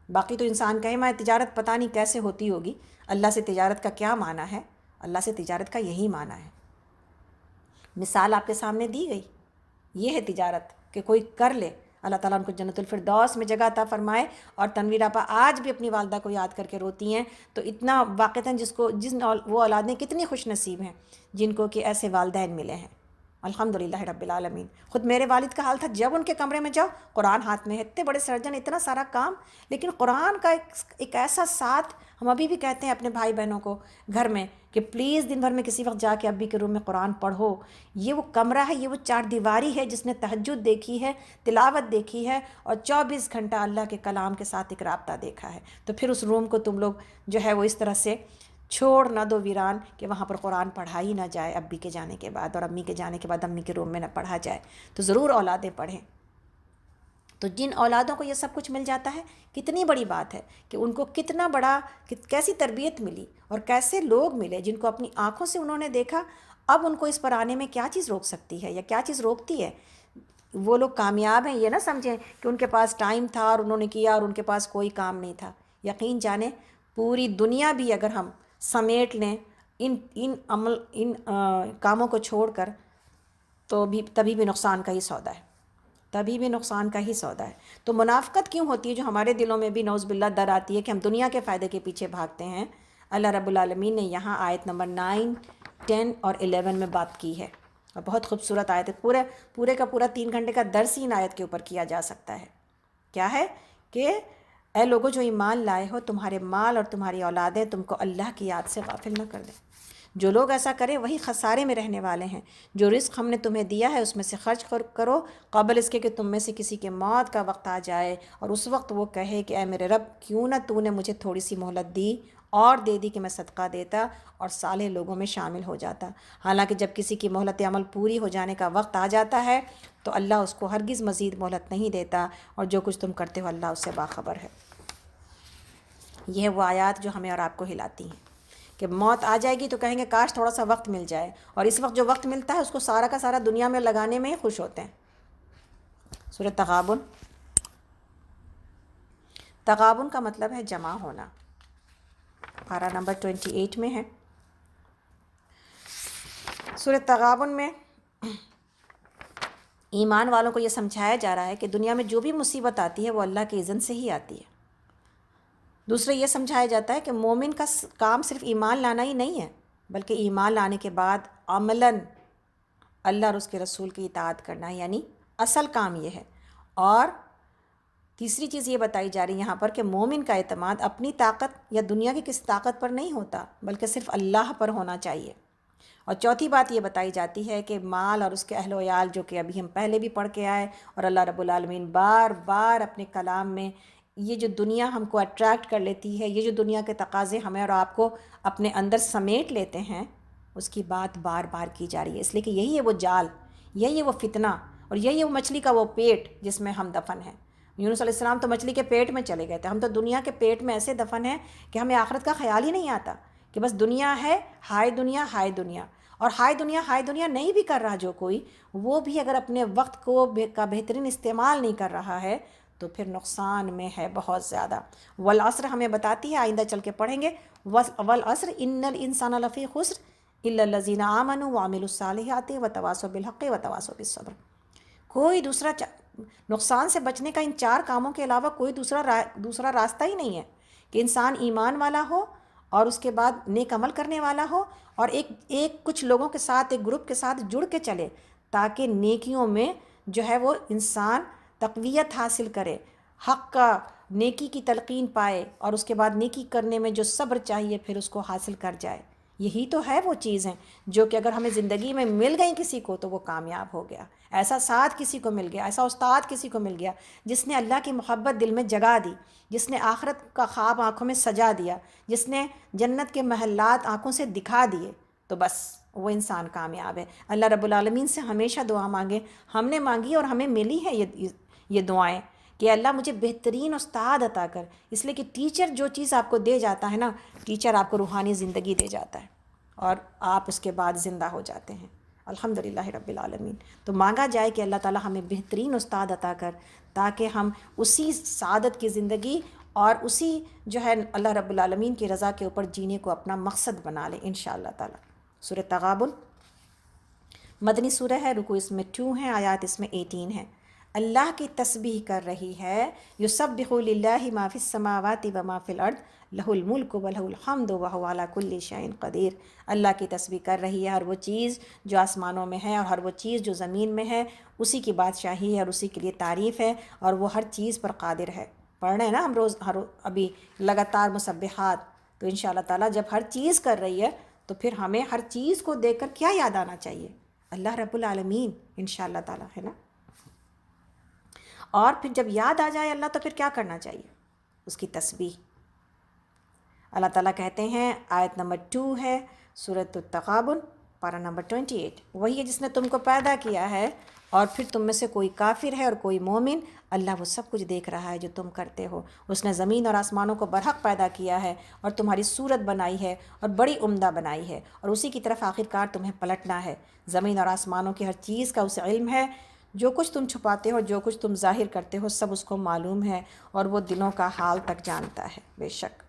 باقی تو انسان کہے میں تجارت پتہ نہیں کیسے ہوتی ہوگی، اللہ سے تجارت کا کیا معنی ہے؟ اللہ سے تجارت کا یہی معنی ہے۔ مثال آپ کے سامنے دی گئی، یہ ہے تجارت کہ کوئی کر لے۔ اللہ تعالیٰ ان کو جنت الفردوس میں جگہ عطا فرمائے۔ اور تنویر آپا آج بھی اپنی والدہ کو یاد کر کے روتی ہیں، تو اتنا واقعتاً وہ اولادیں کتنی خوش نصیب ہیں جن کو کہ ایسے والدین ملے ہیں، الحمدللہ رب العالمین۔ خود میرے والد کا حال تھا، جب ان کے کمرے میں جاؤ قرآن ہاتھ میں ہے، اتنے بڑے سرجن، اتنا سارا کام، لیکن قرآن کا ایک ایسا ساتھ۔ ہم ابھی بھی کہتے ہیں اپنے بھائی بہنوں کو گھر میں کہ پلیز دن بھر میں کسی وقت جا کے ابی کے روم میں قرآن پڑھو۔ یہ وہ کمرہ ہے، یہ وہ 4 دیواری ہے جس نے تہجد دیکھی ہے، تلاوت دیکھی ہے، اور 24 گھنٹہ اللہ کے کلام کے ساتھ ایک رابطہ دیکھا ہے۔ تو پھر اس روم کو تم لوگ جو ہے وہ اس طرح سے چھوڑ نہ دو ویران کہ وہاں پر قرآن پڑھا ہی نہ جائے ابی کے جانے کے بعد، اور امی کے جانے کے بعد امی کے روم میں نہ پڑھا جائے۔ تو ضرور اولادیں پڑھیں۔ تو جن اولادوں کو یہ سب کچھ مل جاتا ہے، کتنی بڑی بات ہے کہ ان کو کتنا بڑا، کیسی تربیت ملی اور کیسے لوگ ملے جن کو اپنی آنکھوں سے انہوں نے دیکھا۔ اب ان کو اس پر آنے میں کیا چیز روک سکتی ہے یا کیا چیز روکتی ہے؟ وہ لوگ کامیاب ہیں، یہ نہ سمجھیں کہ ان کے پاس ٹائم تھا اور انہوں نے کیا اور ان کے پاس کوئی کام نہیں تھا۔ یقین جانیں پوری دنیا بھی اگر ہم سمیٹ لیں ان کاموں کو چھوڑ کر، تو تبھی بھی نقصان کا ہی سودا ہے، تبھی بھی نقصان کا ہی سودا ہے۔ تو منافقت کیوں ہوتی ہے جو ہمارے دلوں میں بھی نعوذ باللہ در آتی ہے کہ ہم دنیا کے فائدے کے پیچھے بھاگتے ہیں؟ اللہ رب العالمین نے یہاں آیت نمبر 9، 10 اور 11 میں بات کی ہے، اور بہت خوبصورت آیت ہے۔ پورے کا پورا 3 گھنٹے کا درس ہی ان آیت کے اوپر کیا جا سکتا ہے۔ کیا ہے کہ اے لوگوں جو ایمان لائے ہو، تمہارے مال اور تمہاری اولادیں تم کو اللہ کی یاد سے غافل نہ کر دیں۔ جو لوگ ایسا کریں وہی خسارے میں رہنے والے ہیں۔ جو رزق ہم نے تمہیں دیا ہے اس میں سے خرچ کرو، قبل اس کے کہ تم میں سے کسی کے موت کا وقت آ جائے، اور اس وقت وہ کہے کہ اے میرے رب، کیوں نہ تو نے مجھے تھوڑی سی مہلت دی اور دے دی کہ میں صدقہ دیتا اور صالح لوگوں میں شامل ہو جاتا۔ حالانکہ جب کسی کی مہلت عمل پوری ہو جانے کا وقت آ جاتا ہے تو اللہ اس کو ہرگز مزید مہلت نہیں دیتا، اور جو کچھ تم کرتے ہو اللہ اس سے باخبر ہے۔ یہ ہے وہ آیات جو ہمیں اور آپ کو ہلاتی ہیں کہ موت آ جائے گی تو کہیں گے کاش تھوڑا سا وقت مل جائے، اور اس وقت جو وقت ملتا ہے اس کو سارا کا سارا دنیا میں لگانے میں ہی خوش ہوتے ہیں۔ سورہ تغابن، تغابن کا مطلب ہے جمع ہونا، پارہ نمبر 28 میں ہے۔ سورہ تغابن میں ایمان والوں کو یہ سمجھایا جا رہا ہے کہ دنیا میں جو بھی مصیبت آتی ہے وہ اللہ کے اذن سے ہی آتی ہے۔ دوسرے یہ سمجھایا جاتا ہے کہ مومن کا کام صرف ایمان لانا ہی نہیں ہے، بلکہ ایمان لانے کے بعد عملاً اللہ اور اس کے رسول کی اطاعت کرنا ہے، یعنی اصل کام یہ ہے۔ اور تیسری چیز یہ بتائی جا رہی ہے یہاں پر کہ مومن کا اعتماد اپنی طاقت یا دنیا کی کسی طاقت پر نہیں ہوتا، بلکہ صرف اللہ پر ہونا چاہیے۔ اور چوتھی بات یہ بتائی جاتی ہے کہ مال اور اس کے اہل و عیال، جو کہ ابھی ہم پہلے بھی پڑھ کے آئے، اور اللہ رب العالمین بار بار اپنے کلام میں یہ جو دنیا ہم کو اٹریکٹ کر لیتی ہے، یہ جو دنیا کے تقاضے ہمیں اور آپ کو اپنے اندر سمیٹ لیتے ہیں، اس کی بات بار بار کی جا رہی ہے، اس لیے کہ یہی ہے وہ جال، یہی ہے وہ فتنہ، اور یہی ہے وہ مچھلی کا وہ پیٹ جس میں ہم دفن ہیں۔ یونس علیہ السلام تو مچھلی کے پیٹ میں چلے گئے تھے، ہم تو دنیا کے پیٹ میں ایسے دفن ہیں کہ ہمیں آخرت کا خیال ہی نہیں آتا، کہ بس دنیا ہے، ہائے دنیا ہائے دنیا۔ اور ہائے دنیا نہیں بھی کر رہا جو کوئی، وہ بھی اگر اپنے وقت کو کا بہترین استعمال نہیں کر رہا ہے تو پھر نقصان میں ہے بہت زیادہ۔ والعصر ہمیں بتاتی ہے، آئندہ چل کے پڑھیں گے، والعصر ان الانسان لفی خسر الا الذین آمنوا وعملوا الصالحات وتواصوا بالحق وتواصوا بالصبر۔ کوئی دوسرا نقصان سے بچنے کا ان چار کاموں کے علاوہ کوئی دوسرا راستہ ہی نہیں ہے کہ انسان ایمان والا ہو اور اس کے بعد نیک عمل کرنے والا ہو، اور ایک کچھ لوگوں کے ساتھ، ایک گروپ کے ساتھ جڑ کے چلے، تاکہ نیکیوں میں جو ہے وہ انسان تقویت حاصل کرے، حق کا نیکی کی تلقین پائے، اور اس کے بعد نیکی کرنے میں جو صبر چاہیے پھر اس کو حاصل کر جائے۔ یہی تو ہے وہ چیز ہیں جو کہ اگر ہمیں زندگی میں مل گئیں کسی کو تو وہ کامیاب ہو گیا۔ ایسا ساتھ کسی کو مل گیا، ایسا استاد کسی کو مل گیا جس نے اللہ کی محبت دل میں جگا دی، جس نے آخرت کا خواب آنکھوں میں سجا دیا، جس نے جنت کے محلات آنکھوں سے دکھا دیے، تو بس وہ انسان کامیاب ہے۔ اللہ رب العالمین سے ہمیشہ دعا مانگیں، ہم نے مانگی اور ہمیں ملی ہے یہ دعائیں کہ اللہ مجھے بہترین استاد عطا کر، اس لیے کہ ٹیچر جو چیز آپ کو دے جاتا ہے نا، ٹیچر آپ کو روحانی زندگی دے جاتا ہے اور آپ اس کے بعد زندہ ہو جاتے ہیں۔ الحمدللہ رب العالمین۔ تو مانگا جائے کہ اللہ تعالی ہمیں بہترین استاد عطا کر، تاکہ ہم اسی سعادت کی زندگی اور اسی جو ہے اللہ رب العالمین کی رضا کے اوپر جینے کو اپنا مقصد بنا لیں انشاءاللہ تعالی۔ سورہ تغابن مدنی سورہ ہے، رکوع اس میں 2 ہیں، آیات اس میں 18 ہیں۔ اللہ کی تسبیح کر رہی ہے، یسبح للہ ما فی السماوات و ما فی الارض لہ الملک و لہ الحمد وہو علی کل شیء قدیر۔ اللہ کی تسبیح کر رہی ہے، ہر وہ چیز جو آسمانوں میں ہے اور ہر وہ چیز جو زمین میں ہے، اسی کی بادشاہی ہے اور اسی کے لیے تعریف ہے، اور وہ ہر چیز پر قادر ہے۔ پڑھ رہے ہیں نا ہم روز ابھی لگاتار مسبحات، تو انشاءاللہ تعالیٰ جب ہر چیز کر رہی ہے تو پھر ہمیں ہر چیز کو دیکھ کر کیا یاد آنا چاہیے؟ اللہ رب العالمین انشاءاللہ تعالیٰ، ہے نا۔ اور پھر جب یاد آ جائے اللہ تو پھر کیا کرنا چاہیے؟ اس کی تسبیح۔ اللہ تعالیٰ کہتے ہیں، آیت نمبر 2 ہے سورۃ التغابن، پارہ نمبر 28، وہی ہے جس نے تم کو پیدا کیا ہے اور پھر تم میں سے کوئی کافر ہے اور کوئی مومن، اللہ وہ سب کچھ دیکھ رہا ہے جو تم کرتے ہو۔ اس نے زمین اور آسمانوں کو برحق پیدا کیا ہے اور تمہاری صورت بنائی ہے اور بڑی عمدہ بنائی ہے، اور اسی کی طرف آخر کار تمہیں پلٹنا ہے۔ زمین اور آسمانوں کی ہر چیز کا اسے علم ہے، جو کچھ تم چھپاتے ہو، جو کچھ تم ظاہر کرتے ہو، سب اس کو معلوم ہے، اور وہ دلوں کا حال تک جانتا ہے۔ بے شک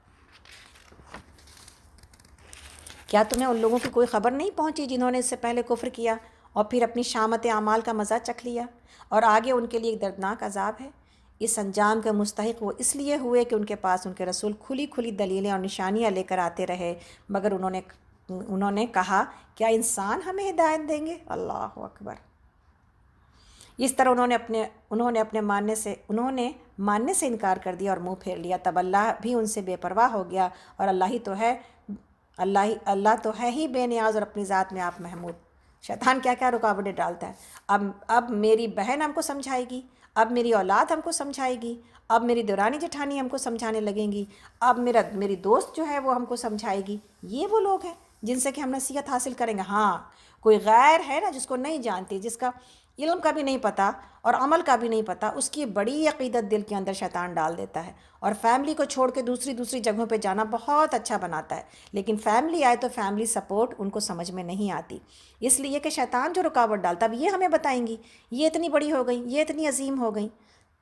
کیا تمہیں ان لوگوں کی کوئی خبر نہیں پہنچی جنہوں نے اس سے پہلے کفر کیا اور پھر اپنی شامت اعمال کا مزہ چکھ لیا، اور آگے ان کے لیے ایک دردناک عذاب ہے۔ اس انجام کے مستحق وہ اس لیے ہوئے کہ ان کے پاس ان کے رسول کھلی کھلی دلیلیں اور نشانیاں لے کر آتے رہے، مگر انہوں نے کہا کیا انسان ہمیں ہدایت دیں گے؟ اللہ اکبر۔ اس طرح انہوں نے اپنے ماننے سے انکار کر دیا اور منہ پھیر لیا، تب اللہ بھی ان سے بے پرواہ ہو گیا، اور اللہ تو ہے ہی بے نیاز اور اپنی ذات میں آپ محمود۔ شیطان کیا کیا رکاوٹیں ڈالتا ہے۔ اب میری بہن ہم کو سمجھائے گی، اب میری اولاد ہم کو سمجھائے گی، اب میری دورانی جٹھانی ہم کو سمجھانے لگیں گی، اب میری دوست جو ہے وہ ہم کو سمجھائے گی۔ یہ وہ لوگ ہیں جن سے کہ ہم نصیحت حاصل کریں گے؟ ہاں، کوئی غیر ہے نا جس کو نہیں جانتی، جس کا علم کا بھی نہیں پتہ اور عمل کا بھی نہیں پتہ، اس کی بڑی عقیدت دل کے اندر شیطان ڈال دیتا ہے، اور فیملی کو چھوڑ کے دوسری جگہوں پہ جانا بہت اچھا بناتا ہے، لیکن فیملی آئے تو فیملی سپورٹ ان کو سمجھ میں نہیں آتی، اس لیے کہ شیطان جو رکاوٹ ڈالتا ہے اب یہ ہمیں بتائیں گی، یہ اتنی بڑی ہو گئی، یہ اتنی عظیم ہو گئی۔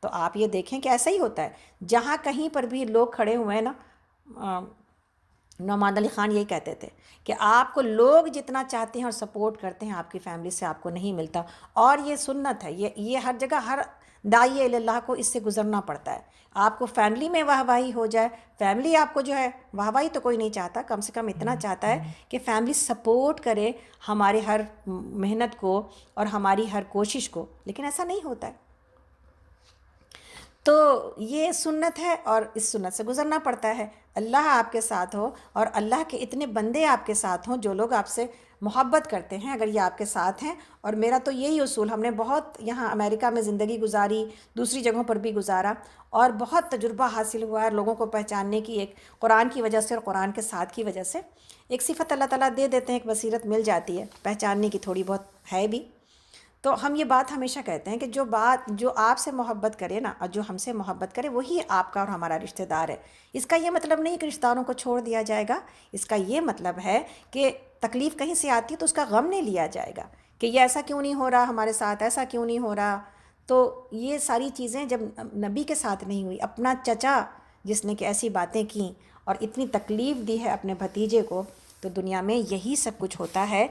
تو آپ یہ دیکھیں کہ ایسا ہی ہوتا ہے، جہاں کہیں پر بھی لوگ کھڑے ہوئے ہیں نا، نعمان علی خان یہی کہتے تھے کہ آپ کو لوگ جتنا چاہتے ہیں اور سپورٹ کرتے ہیں آپ کی فیملی سے آپ کو نہیں ملتا، اور یہ سنت ہے، یہ ہر جگہ ہر داعی اللہ کو اس سے گزرنا پڑتا ہے۔ آپ کو فیملی میں واہ واہی ہو جائے، فیملی آپ کو جو ہے واہ واہی تو کوئی نہیں چاہتا، کم سے کم اتنا چاہتا ہے کہ فیملی سپورٹ کرے ہمارے ہر محنت کو اور ہماری ہر کوشش کو، لیکن ایسا نہیں ہوتا ہے۔ تو یہ سنت ہے اور اس سنت سے گزرنا پڑتا ہے۔ اللہ آپ کے ساتھ ہو اور اللہ کے اتنے بندے آپ کے ساتھ ہوں جو لوگ آپ سے محبت کرتے ہیں، اگر یہ آپ کے ساتھ ہیں۔ اور میرا تو یہی اصول، ہم نے بہت یہاں امریکہ میں زندگی گزاری، دوسری جگہوں پر بھی گزارا، اور بہت تجربہ حاصل ہوا ہے لوگوں کو پہچاننے کی، ایک قرآن کی وجہ سے اور قرآن کے ساتھ کی وجہ سے ایک صفت اللہ تعالیٰ دے دیتے ہیں، ایک بصیرت مل جاتی ہے پہچاننے کی، تھوڑی بہت ہے بھی۔ تو ہم یہ بات ہمیشہ کہتے ہیں کہ جو آپ سے محبت کرے نا، اور جو ہم سے محبت کرے، وہی آپ کا اور ہمارا رشتہ دار ہے۔ اس کا یہ مطلب نہیں کہ رشتہ داروں کو چھوڑ دیا جائے گا، اس کا یہ مطلب ہے کہ تکلیف کہیں سے آتی ہے تو اس کا غم نہیں لیا جائے گا کہ یہ ایسا کیوں نہیں ہو رہا ہمارے ساتھ، ایسا کیوں نہیں ہو رہا۔ تو یہ ساری چیزیں جب نبی کے ساتھ نہیں ہوئی، اپنا چچا جس نے کہ ایسی باتیں کیں اور اتنی تکلیف دی ہے اپنے بھتیجے کو، تو دنیا میں یہی سب کچھ ہوتا ہے۔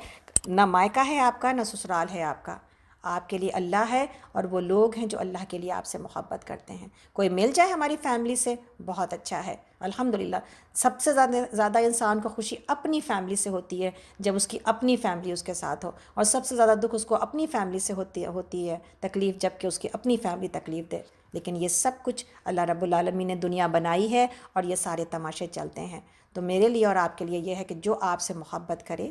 نہ مائکہ ہے آپ کا، نہ سسرال ہے آپ کا، آپ کے لیے اللہ ہے اور وہ لوگ ہیں جو اللہ کے لیے آپ سے محبت کرتے ہیں۔ کوئی مل جائے ہماری فیملی سے بہت اچھا ہے، الحمدللہ۔ سب سے زیادہ انسان کو خوشی اپنی فیملی سے ہوتی ہے جب اس کی اپنی فیملی اس کے ساتھ ہو، اور سب سے زیادہ دکھ اس کو اپنی فیملی سے ہوتی ہے تکلیف، جب کہ اس کی اپنی فیملی تکلیف دے۔ لیکن یہ سب کچھ اللہ رب العالمین نے دنیا بنائی ہے اور یہ سارے تماشے چلتے ہیں۔ تو میرے لیے اور آپ کے لیے یہ ہے کہ جو آپ سے محبت کرے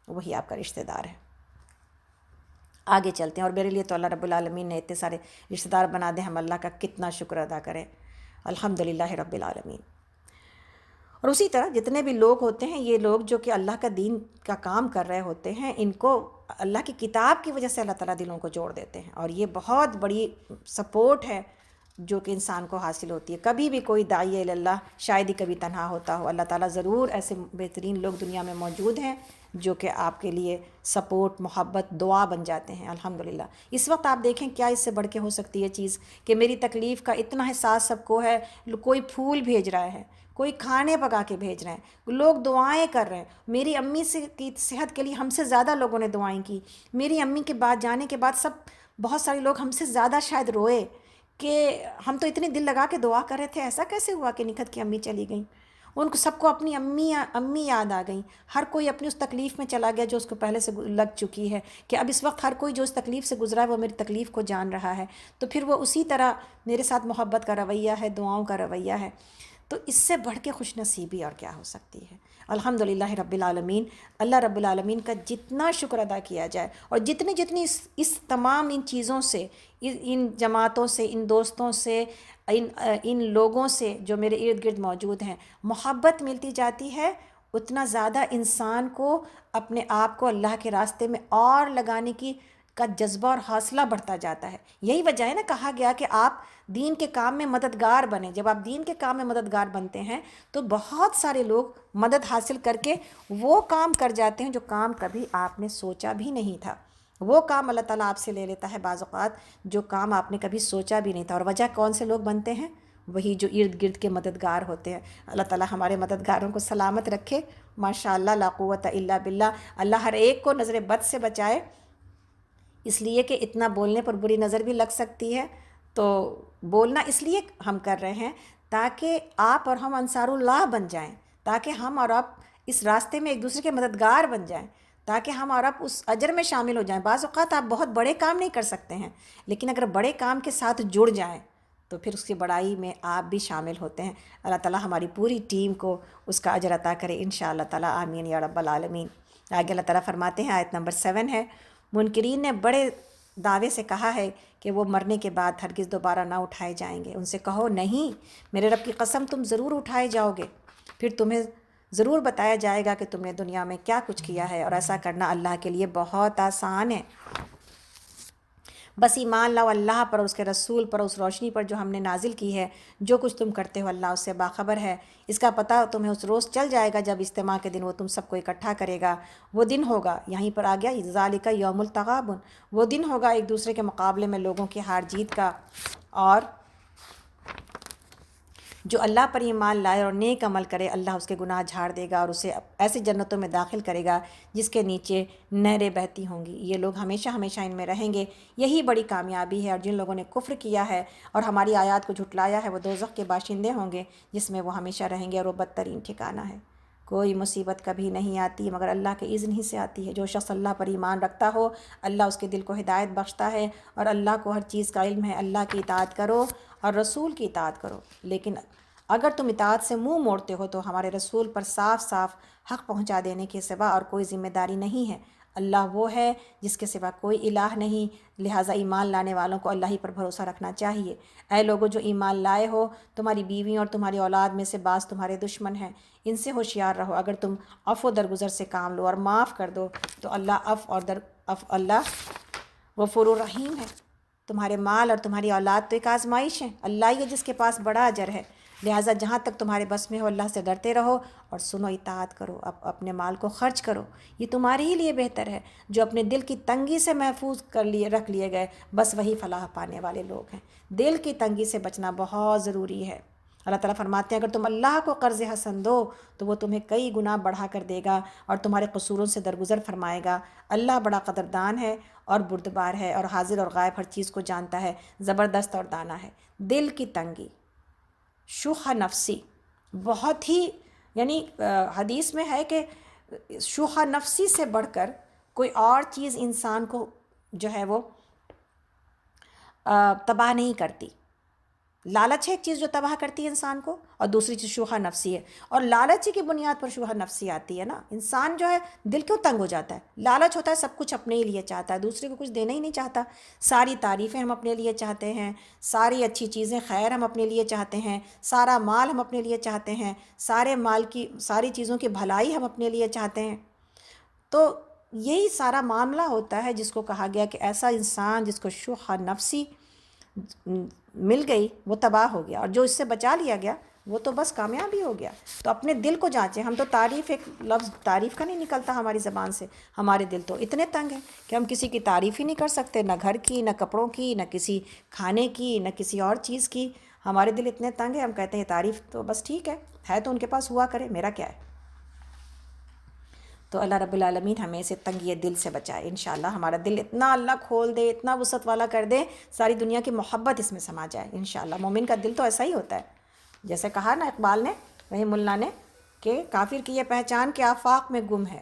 وہی آپ کا رشتہ دار ہے۔ آگے چلتے ہیں، اور میرے لیے تو اللہ رب العالمین نے اتنے سارے رشتہ دار بنا دے، ہم اللہ کا کتنا شکر ادا کریں، الحمدللہ رب العالمین۔ اور اسی طرح جتنے بھی لوگ ہوتے ہیں، یہ لوگ جو کہ اللہ کا دین کا کام کر رہے ہوتے ہیں، ان کو اللہ کی کتاب کی وجہ سے اللہ تعالیٰ دلوں کو جوڑ دیتے ہیں، اور یہ بہت بڑی سپورٹ ہے جو کہ انسان کو حاصل ہوتی ہے۔ کبھی بھی کوئی داعی اللہ شاید ہی کبھی تنہا ہوتا ہو، اللہ تعالیٰ ضرور ایسے بہترین لوگ دنیا میں موجود ہیں جو کہ آپ کے لیے سپورٹ، محبت، دعا بن جاتے ہیں، الحمدللہ۔ اس وقت آپ دیکھیں کیا اس سے بڑھ کے ہو سکتی ہے چیز کہ میری تکلیف کا اتنا احساس سب کو ہے، کوئی پھول بھیج رہا ہے، کوئی کھانے پکا کے بھیج رہے ہیں، لوگ دعائیں کر رہے ہیں۔ میری امی کی صحت کے لیے ہم سے زیادہ لوگوں نے دعائیں کی، میری امی کے بعد جانے کے بعد بہت سارے لوگ ہم سے زیادہ شاید روئے کہ ہم تو اتنے دل لگا کے دعا کر رہے تھے، ایسا کیسے ہوا کہ نکھت کی امی چلی گئیں۔ ان کو سب کو اپنی امی یاد آ گئیں، ہر کوئی اپنی اس تکلیف میں چلا گیا جو اس کو پہلے سے لگ چکی ہے، کہ اب اس وقت ہر کوئی جو اس تکلیف سے گزرا ہے وہ میری تکلیف کو جان رہا ہے، تو پھر وہ اسی طرح میرے ساتھ محبت کا رویہ ہے، دعاؤں کا رویہ ہے۔ تو اس سے بڑھ کے خوش نصیبی اور کیا ہو سکتی ہے۔ الحمدللہ رب العالمین۔ اللہ رب العالمین کا جتنا شکر ادا کیا جائے، اور جتنی اس تمام ان چیزوں سے، ان جماعتوں سے، ان دوستوں سے، ان لوگوں سے جو میرے ارد گرد موجود ہیں محبت ملتی جاتی ہے، اتنا زیادہ انسان کو اپنے آپ کو اللہ کے راستے میں اور لگانے کا جذبہ اور حوصلہ بڑھتا جاتا ہے۔ یہی وجہ ہے نا، کہا گیا کہ آپ دین کے کام میں مددگار بنیں۔ جب آپ دین کے کام میں مددگار بنتے ہیں تو بہت سارے لوگ مدد حاصل کر کے وہ کام کر جاتے ہیں جو کام کبھی آپ نے سوچا بھی نہیں تھا۔ وہ کام اللہ تعالیٰ آپ سے لے لیتا ہے بعض اوقات جو کام آپ نے کبھی سوچا بھی نہیں تھا۔ اور وجہ کون سے لوگ بنتے ہیں؟ وہی جو ارد گرد کے مددگار ہوتے ہیں۔ اللہ تعالیٰ ہمارے مددگاروں کو سلامت رکھے، ماشاء اللہ، لا قوت الا باللہ۔ اللہ ہر ایک کو نظر بد سے بچائے، اس لیے کہ اتنا بولنے پر بری نظر بھی لگ سکتی ہے۔ تو بولنا اس لیے ہم کر رہے ہیں تاکہ آپ اور ہم انصار اللہ بن جائیں، تاکہ ہم اور آپ اس راستے میں ایک دوسرے کے مددگار بن جائیں، تاکہ ہم اور آپ اس اجر میں شامل ہو جائیں۔ بعض اوقات آپ بہت بڑے کام نہیں کر سکتے ہیں، لیکن اگر بڑے کام کے ساتھ جڑ جائیں تو پھر اس کی بڑائی میں آپ بھی شامل ہوتے ہیں۔ اللہ تعالیٰ ہماری پوری ٹیم کو اس کا اجر عطا کرے انشاءاللہ تعالیٰ، آمین یا رب العالمین۔ آگے اللہ تعالیٰ فرماتے ہیں، آیت نمبر 7 ہے، منکرین نے بڑے دعوے سے کہا ہے کہ وہ مرنے کے بعد ہرگز دوبارہ نہ اٹھائے جائیں گے۔ ان سے کہو نہیں، میرے رب کی قسم تم ضرور اٹھائے جاؤ گے، پھر تمہیں ضرور بتایا جائے گا کہ تم نے دنیا میں کیا کچھ کیا ہے، اور ایسا کرنا اللہ کے لیے بہت آسان ہے۔ بس ایمان لاؤ اللہ پر، اس کے رسول پر، اس روشنی پر جو ہم نے نازل کی ہے، جو کچھ تم کرتے ہو اللہ اس سے باخبر ہے۔ اس کا پتہ تمہیں اس روز چل جائے گا جب اجتماع کے دن وہ تم سب کو اکٹھا کرے گا۔ وہ دن ہوگا، یہیں پر آ گیا ذالک یوم التغابن، وہ دن ہوگا ایک دوسرے کے مقابلے میں لوگوں کی ہار جیت کا، اور جو اللہ پر ایمان لائے اور نیک عمل کرے اللہ اس کے گناہ جھاڑ دے گا اور اسے ایسی جنتوں میں داخل کرے گا جس کے نیچے نہریں بہتی ہوں گی۔ یہ لوگ ہمیشہ ہمیشہ ان میں رہیں گے، یہی بڑی کامیابی ہے۔ اور جن لوگوں نے کفر کیا ہے اور ہماری آیات کو جھٹلایا ہے وہ دوزخ کے باشندے ہوں گے جس میں وہ ہمیشہ رہیں گے، اور وہ بدترین ٹھکانہ ہے۔ کوئی مصیبت کبھی نہیں آتی مگر اللہ کے اذن ہی سے آتی ہے۔ جو شخص اللہ پر ایمان رکھتا ہو اللہ اس کے دل کو ہدایت بخشتا ہے، اور اللہ کو ہر چیز کا علم ہے۔ اللہ کی اطاعت کرو اور رسول کی اطاعت کرو، لیکن اگر تم اطاعت سے منہ موڑتے ہو تو ہمارے رسول پر صاف صاف حق پہنچا دینے کے سوا اور کوئی ذمہ داری نہیں ہے۔ اللہ وہ ہے جس کے سوا کوئی الہ نہیں، لہٰذا ایمان لانے والوں کو اللہ ہی پر بھروسہ رکھنا چاہیے۔ اے لوگو جو ایمان لائے ہو، تمہاری بیویوں اور تمہاری اولاد میں سے بعض تمہارے دشمن ہیں، ان سے ہوشیار رہو۔ اگر تم عفو درگزر سے کام لو اور معاف کر دو تو اللہ اللہ غفور الرحیم ہے۔ تمہارے مال اور تمہاری اولاد تو ایک آزمائش ہے، اللہ ہی ہے جس کے پاس بڑا اجر ہے۔ لہٰذا جہاں تک تمہارے بس میں ہو اللہ سے ڈرتے رہو اور سنو اطاعت کرو، اپنے مال کو خرچ کرو، یہ تمہارے ہی لیے بہتر ہے۔ جو اپنے دل کی تنگی سے محفوظ رکھ لیے گئے بس وہی فلاح پانے والے لوگ ہیں۔ دل کی تنگی سے بچنا بہت ضروری ہے۔ اللہ تعالیٰ فرماتے ہیں اگر تم اللہ کو قرض حسن دو تو وہ تمہیں کئی گنا بڑھا کر دے گا اور تمہارے قصوروں سے درگزر فرمائے گا۔ اللہ بڑا قدردان ہے اور بردبار ہے اور حاضر اور غائب ہر چیز کو جانتا ہے، زبردست اور دانا ہے۔ دل کی تنگی، شوخ نفسی، بہت ہی یعنی حدیث میں ہے کہ شوخ نفسی سے بڑھ کر کوئی اور چیز انسان کو جو ہے وہ تباہ نہیں کرتی۔ لالچ ہے ایک چیز جو تباہ کرتی ہے انسان کو، اور دوسری چیز شوخ نفسی ہے، اور لالچ ہی کی بنیاد پر شوخ نفسی آتی ہے نا۔ انسان جو ہے دل کیوں تنگ ہو جاتا ہے؟ لالچ ہوتا ہے سب کچھ اپنے ہی لیے چاہتا ہے، دوسرے کو کچھ دینا ہی نہیں چاہتا۔ ساری تعریفیں ہم اپنے لیے چاہتے ہیں، ساری اچھی چیزیں خیر ہم اپنے لیے چاہتے ہیں، سارا مال ہم اپنے لیے چاہتے ہیں، ساری چیزوں کی بھلائی ہم اپنے لیے چاہتے ہیں۔ تو یہی سارا معاملہ ہوتا ہے جس کو کہا گیا کہ ایسا انسان جس کو شوخ نفسی مل گئی وہ تباہ ہو گیا، اور جو اس سے بچا لیا گیا وہ تو بس کامیاب ہی ہو گیا۔ تو اپنے دل کو جانچیں۔ ہم تو تعریف، ایک لفظ تعریف کا نہیں نکلتا ہماری زبان سے، ہمارے دل تو اتنے تنگ ہیں کہ ہم کسی کی تعریف ہی نہیں کر سکتے، نہ گھر کی، نہ کپڑوں کی، نہ کسی کھانے کی، نہ کسی اور چیز کی۔ ہمارے دل اتنے تنگ ہیں ہم کہتے ہیں تعریف تو بس ٹھیک ہے تو ان کے پاس ہوا کرے، میرا کیا ہے۔ تو اللہ رب العالمین ہمیں اسے تنگی دل سے بچائے انشاءاللہ۔ ہمارا دل اتنا اللہ کھول دے، اتنا وسعت والا کر دے، ساری دنیا کی محبت اس میں سما جائے انشاءاللہ۔ مومن کا دل تو ایسا ہی ہوتا ہے، جیسے کہا نا اقبال نے، رحیم اللہ نے، کہ کافر کی یہ پہچان کہ آفاق میں گم ہے،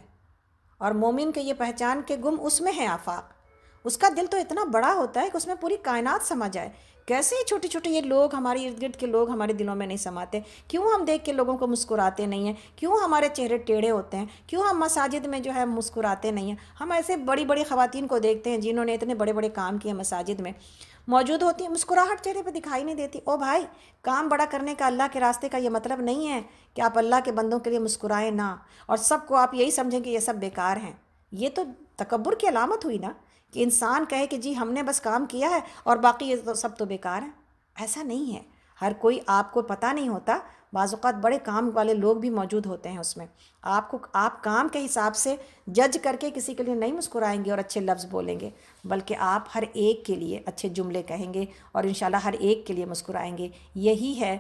اور مومن کی یہ پہچان کہ گم اس میں ہے آفاق۔ اس کا دل تو اتنا بڑا ہوتا ہے کہ اس میں پوری کائنات سما جائے۔ کیسے چھوٹے چھوٹے یہ لوگ، ہمارے ارد گرد کے لوگ ہمارے دلوں میں نہیں سماتے؟ کیوں ہم دیکھ کے لوگوں کو مسکراتے نہیں ہیں؟ کیوں ہمارے چہرے ٹیڑھے ہوتے ہیں؟ کیوں ہم مساجد میں جو ہے مسکراتے نہیں ہیں؟ ہم ایسے بڑی بڑی خواتین کو دیکھتے ہیں جنہوں نے اتنے بڑے بڑے کام کیے مساجد میں، موجود ہوتی ہیں، مسکراہٹ چہرے پہ دکھائی نہیں دیتی۔ او بھائی، کام بڑا کرنے کا اللہ کے راستے کا یہ مطلب نہیں ہے کہ آپ اللہ کے بندوں کے لیے مسکرائیں نہ، اور سب کو آپ یہی سمجھیں کہ یہ سب بیکار ہیں۔ یہ تو تکبر کی علامت ہوئی نا، کہ انسان کہے کہ جی ہم نے بس کام کیا ہے اور باقی یہ سب تو بیکار ہیں۔ ایسا نہیں ہے، ہر کوئی، آپ کو پتہ نہیں ہوتا، بعض اوقات بڑے کام والے لوگ بھی موجود ہوتے ہیں اس میں۔ آپ کام کے حساب سے جج کر کے کسی کے لیے نہیں مسکرائیں گے اور اچھے لفظ بولیں گے، بلکہ آپ ہر ایک کے لیے اچھے جملے کہیں گے اور انشاءاللہ ہر ایک کے لیے مسکرائیں گے۔ یہی ہے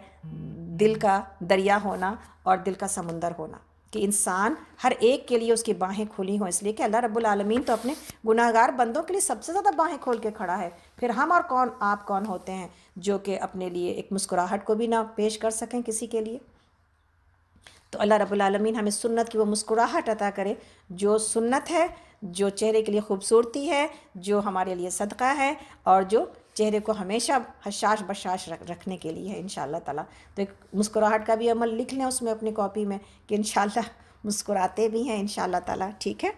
دل کا دریا ہونا اور دل کا سمندر ہونا، کہ انسان ہر ایک کے لیے اس کی باہیں کھلی ہوں، اس لیے کہ اللہ رب العالمین تو اپنے گناہ گار بندوں کے لیے سب سے زیادہ باہیں کھول کے کھڑا ہے۔ پھر ہم اور کون، آپ کون ہوتے ہیں جو کہ اپنے لیے ایک مسکراہٹ کو بھی نہ پیش کر سکیں کسی کے لیے؟ تو اللہ رب العالمین ہمیں سنت کی وہ مسکراہٹ عطا کرے جو سنت ہے، جو چہرے کے لیے خوبصورتی ہے، جو ہمارے لیے صدقہ ہے، اور جو چہرے کو ہمیشہ حشاش بشاش رکھنے کے لیے ہے انشاءاللہ تعالیٰ۔ تو ایک مسکراہٹ کا بھی عمل لکھ لیں اس میں اپنی کاپی میں، کہ انشاءاللہ مسکراتے بھی ہیں انشاءاللہ تعالیٰ، ٹھیک ہے۔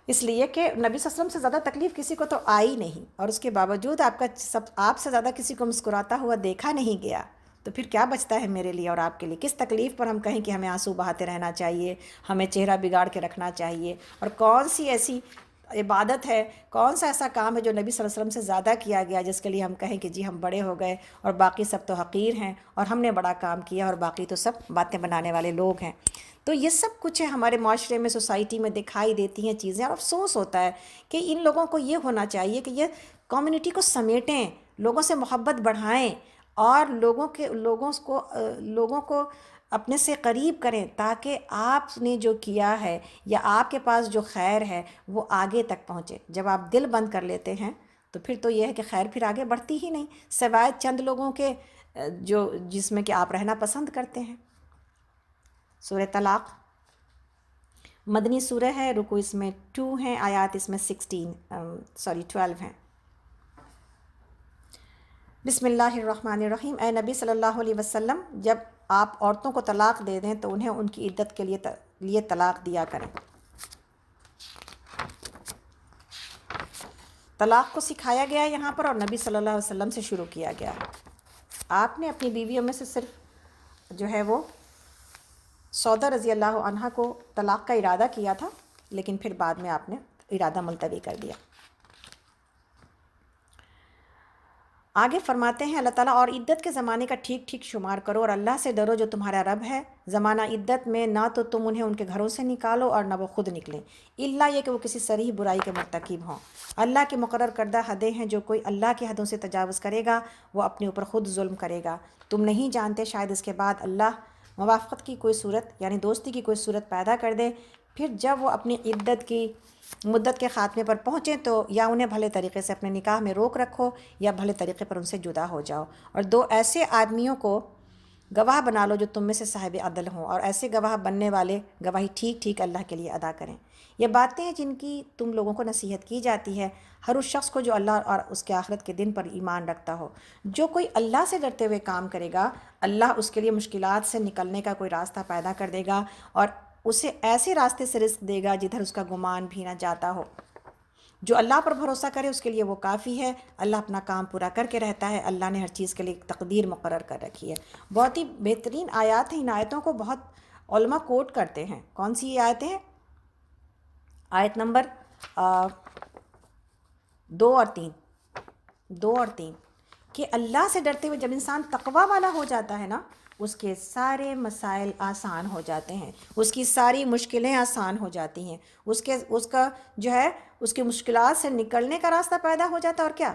اس لیے کہ نبی صلی اللہ علیہ وسلم سے زیادہ تکلیف کسی کو تو آئی نہیں، اور اس کے باوجود آپ سے زیادہ کسی کو مسکراتا ہوا دیکھا نہیں گیا، تو پھر کیا بچتا ہے میرے لیے اور آپ کے لیے؟ کس تکلیف پر ہم کہیں کہ ہمیں آنسو بہاتے رہنا چاہیے، ہمیں چہرہ بگاڑ کے رکھنا چاہیے؟ اور کون سی ایسی عبادت ہے، کون سا ایسا کام ہے جو نبی صلی اللہ علیہ وسلم سے زیادہ کیا گیا جس کے لیے ہم کہیں کہ جی ہم بڑے ہو گئے اور باقی سب تو حقیر ہیں، اور ہم نے بڑا کام کیا اور باقی تو سب باتیں بنانے والے لوگ ہیں؟ تو یہ سب کچھ ہے ہمارے معاشرے میں، سوسائٹی میں دکھائی دیتی ہیں چیزیں، اور افسوس ہوتا ہے کہ ان لوگوں کو یہ ہونا چاہیے کہ یہ کمیونٹی کو سمیٹیں، لوگوں سے محبت بڑھائیں، اور لوگوں کو اپنے سے قریب کریں، تاکہ آپ نے جو کیا ہے یا آپ کے پاس جو خیر ہے وہ آگے تک پہنچے۔ جب آپ دل بند کر لیتے ہیں تو پھر تو یہ ہے کہ خیر پھر آگے بڑھتی ہی نہیں، سوائے چند لوگوں کے جو جس میں کہ آپ رہنا پسند کرتے ہیں۔ سورہ طلاق مدنی سورہ ہے، رکوع اس میں 2 ہیں، آیات اس میں 12 ہیں۔ بسم اللہ الرحمن الرحیم۔ اے نبی صلی اللہ علیہ وسلم، جب آپ عورتوں کو طلاق دے دیں تو انہیں ان کی عدت کے لیے طلاق دیا کریں۔ طلاق کو سکھایا گیا ہے یہاں پر، اور نبی صلی اللہ علیہ وسلم سے شروع کیا گیا ہے۔ آپ نے اپنی بیویوں میں سے صرف جو ہے وہ سودا رضی اللہ عنہا کو طلاق کا ارادہ کیا تھا، لیکن پھر بعد میں آپ نے ارادہ ملتوی کر دیا۔ آگے فرماتے ہیں اللہ تعالیٰ، اور عدت کے زمانے کا ٹھیک ٹھیک شمار کرو اور اللہ سے ڈرو جو تمہارا رب ہے۔ زمانہ عدت میں نہ تو تم انہیں ان کے گھروں سے نکالو اور نہ وہ خود نکلیں، الا یہ کہ وہ کسی صریح برائی کے مرتکب ہوں۔ اللہ کی مقرر کردہ حدیں ہیں، جو کوئی اللہ کی حدوں سے تجاوز کرے گا وہ اپنے اوپر خود ظلم کرے گا۔ تم نہیں جانتے شاید اس کے بعد اللہ موافقت کی کوئی صورت یعنی دوستی کی کوئی صورت پیدا کر دے، پھر جب وہ اپنی عدت کی مدت کے خاتمے پر پہنچیں تو یا انہیں بھلے طریقے سے اپنے نکاح میں روک رکھو یا بھلے طریقے پر ان سے جدا ہو جاؤ، اور 2 ایسے آدمیوں کو گواہ بنا لو جو تم میں سے صاحب عدل ہوں، اور ایسے گواہ بننے والے گواہی ٹھیک ٹھیک اللہ کے لیے ادا کریں۔ یہ باتیں ہیں جن کی تم لوگوں کو نصیحت کی جاتی ہے ہر اس شخص کو جو اللہ اور اس کے آخرت کے دن پر ایمان رکھتا ہو۔ جو کوئی اللہ سے ڈرتے ہوئے کام کرے گا، اللہ اس کے لیے مشکلات سے نکلنے کا کوئی راستہ پیدا کر دے گا، اور اسے ایسے راستے سے رزق دے گا جدھر اس کا گمان بھی نہ جاتا ہو۔ جو اللہ پر بھروسہ کرے اس کے لیے وہ کافی ہے، اللہ اپنا کام پورا کر کے رہتا ہے، اللہ نے ہر چیز کے لیے ایک تقدیر مقرر کر رکھی ہے۔ بہت ہی بہترین آیات ہیں، ان آیتوں کو بہت علماء کوٹ کرتے ہیں۔ کون سی یہ آیتیں ہیں؟ آیت نمبر 2 اور 3 کہ اللہ سے ڈرتے ہوئے جب انسان تقوی والا ہو جاتا ہے نا، اس کے سارے مسائل آسان ہو جاتے ہیں، اس کی ساری مشکلیں آسان ہو جاتی ہیں، اس کا جو ہے اس کی مشکلات سے نکلنے کا راستہ پیدا ہو جاتا ہے، اور کیا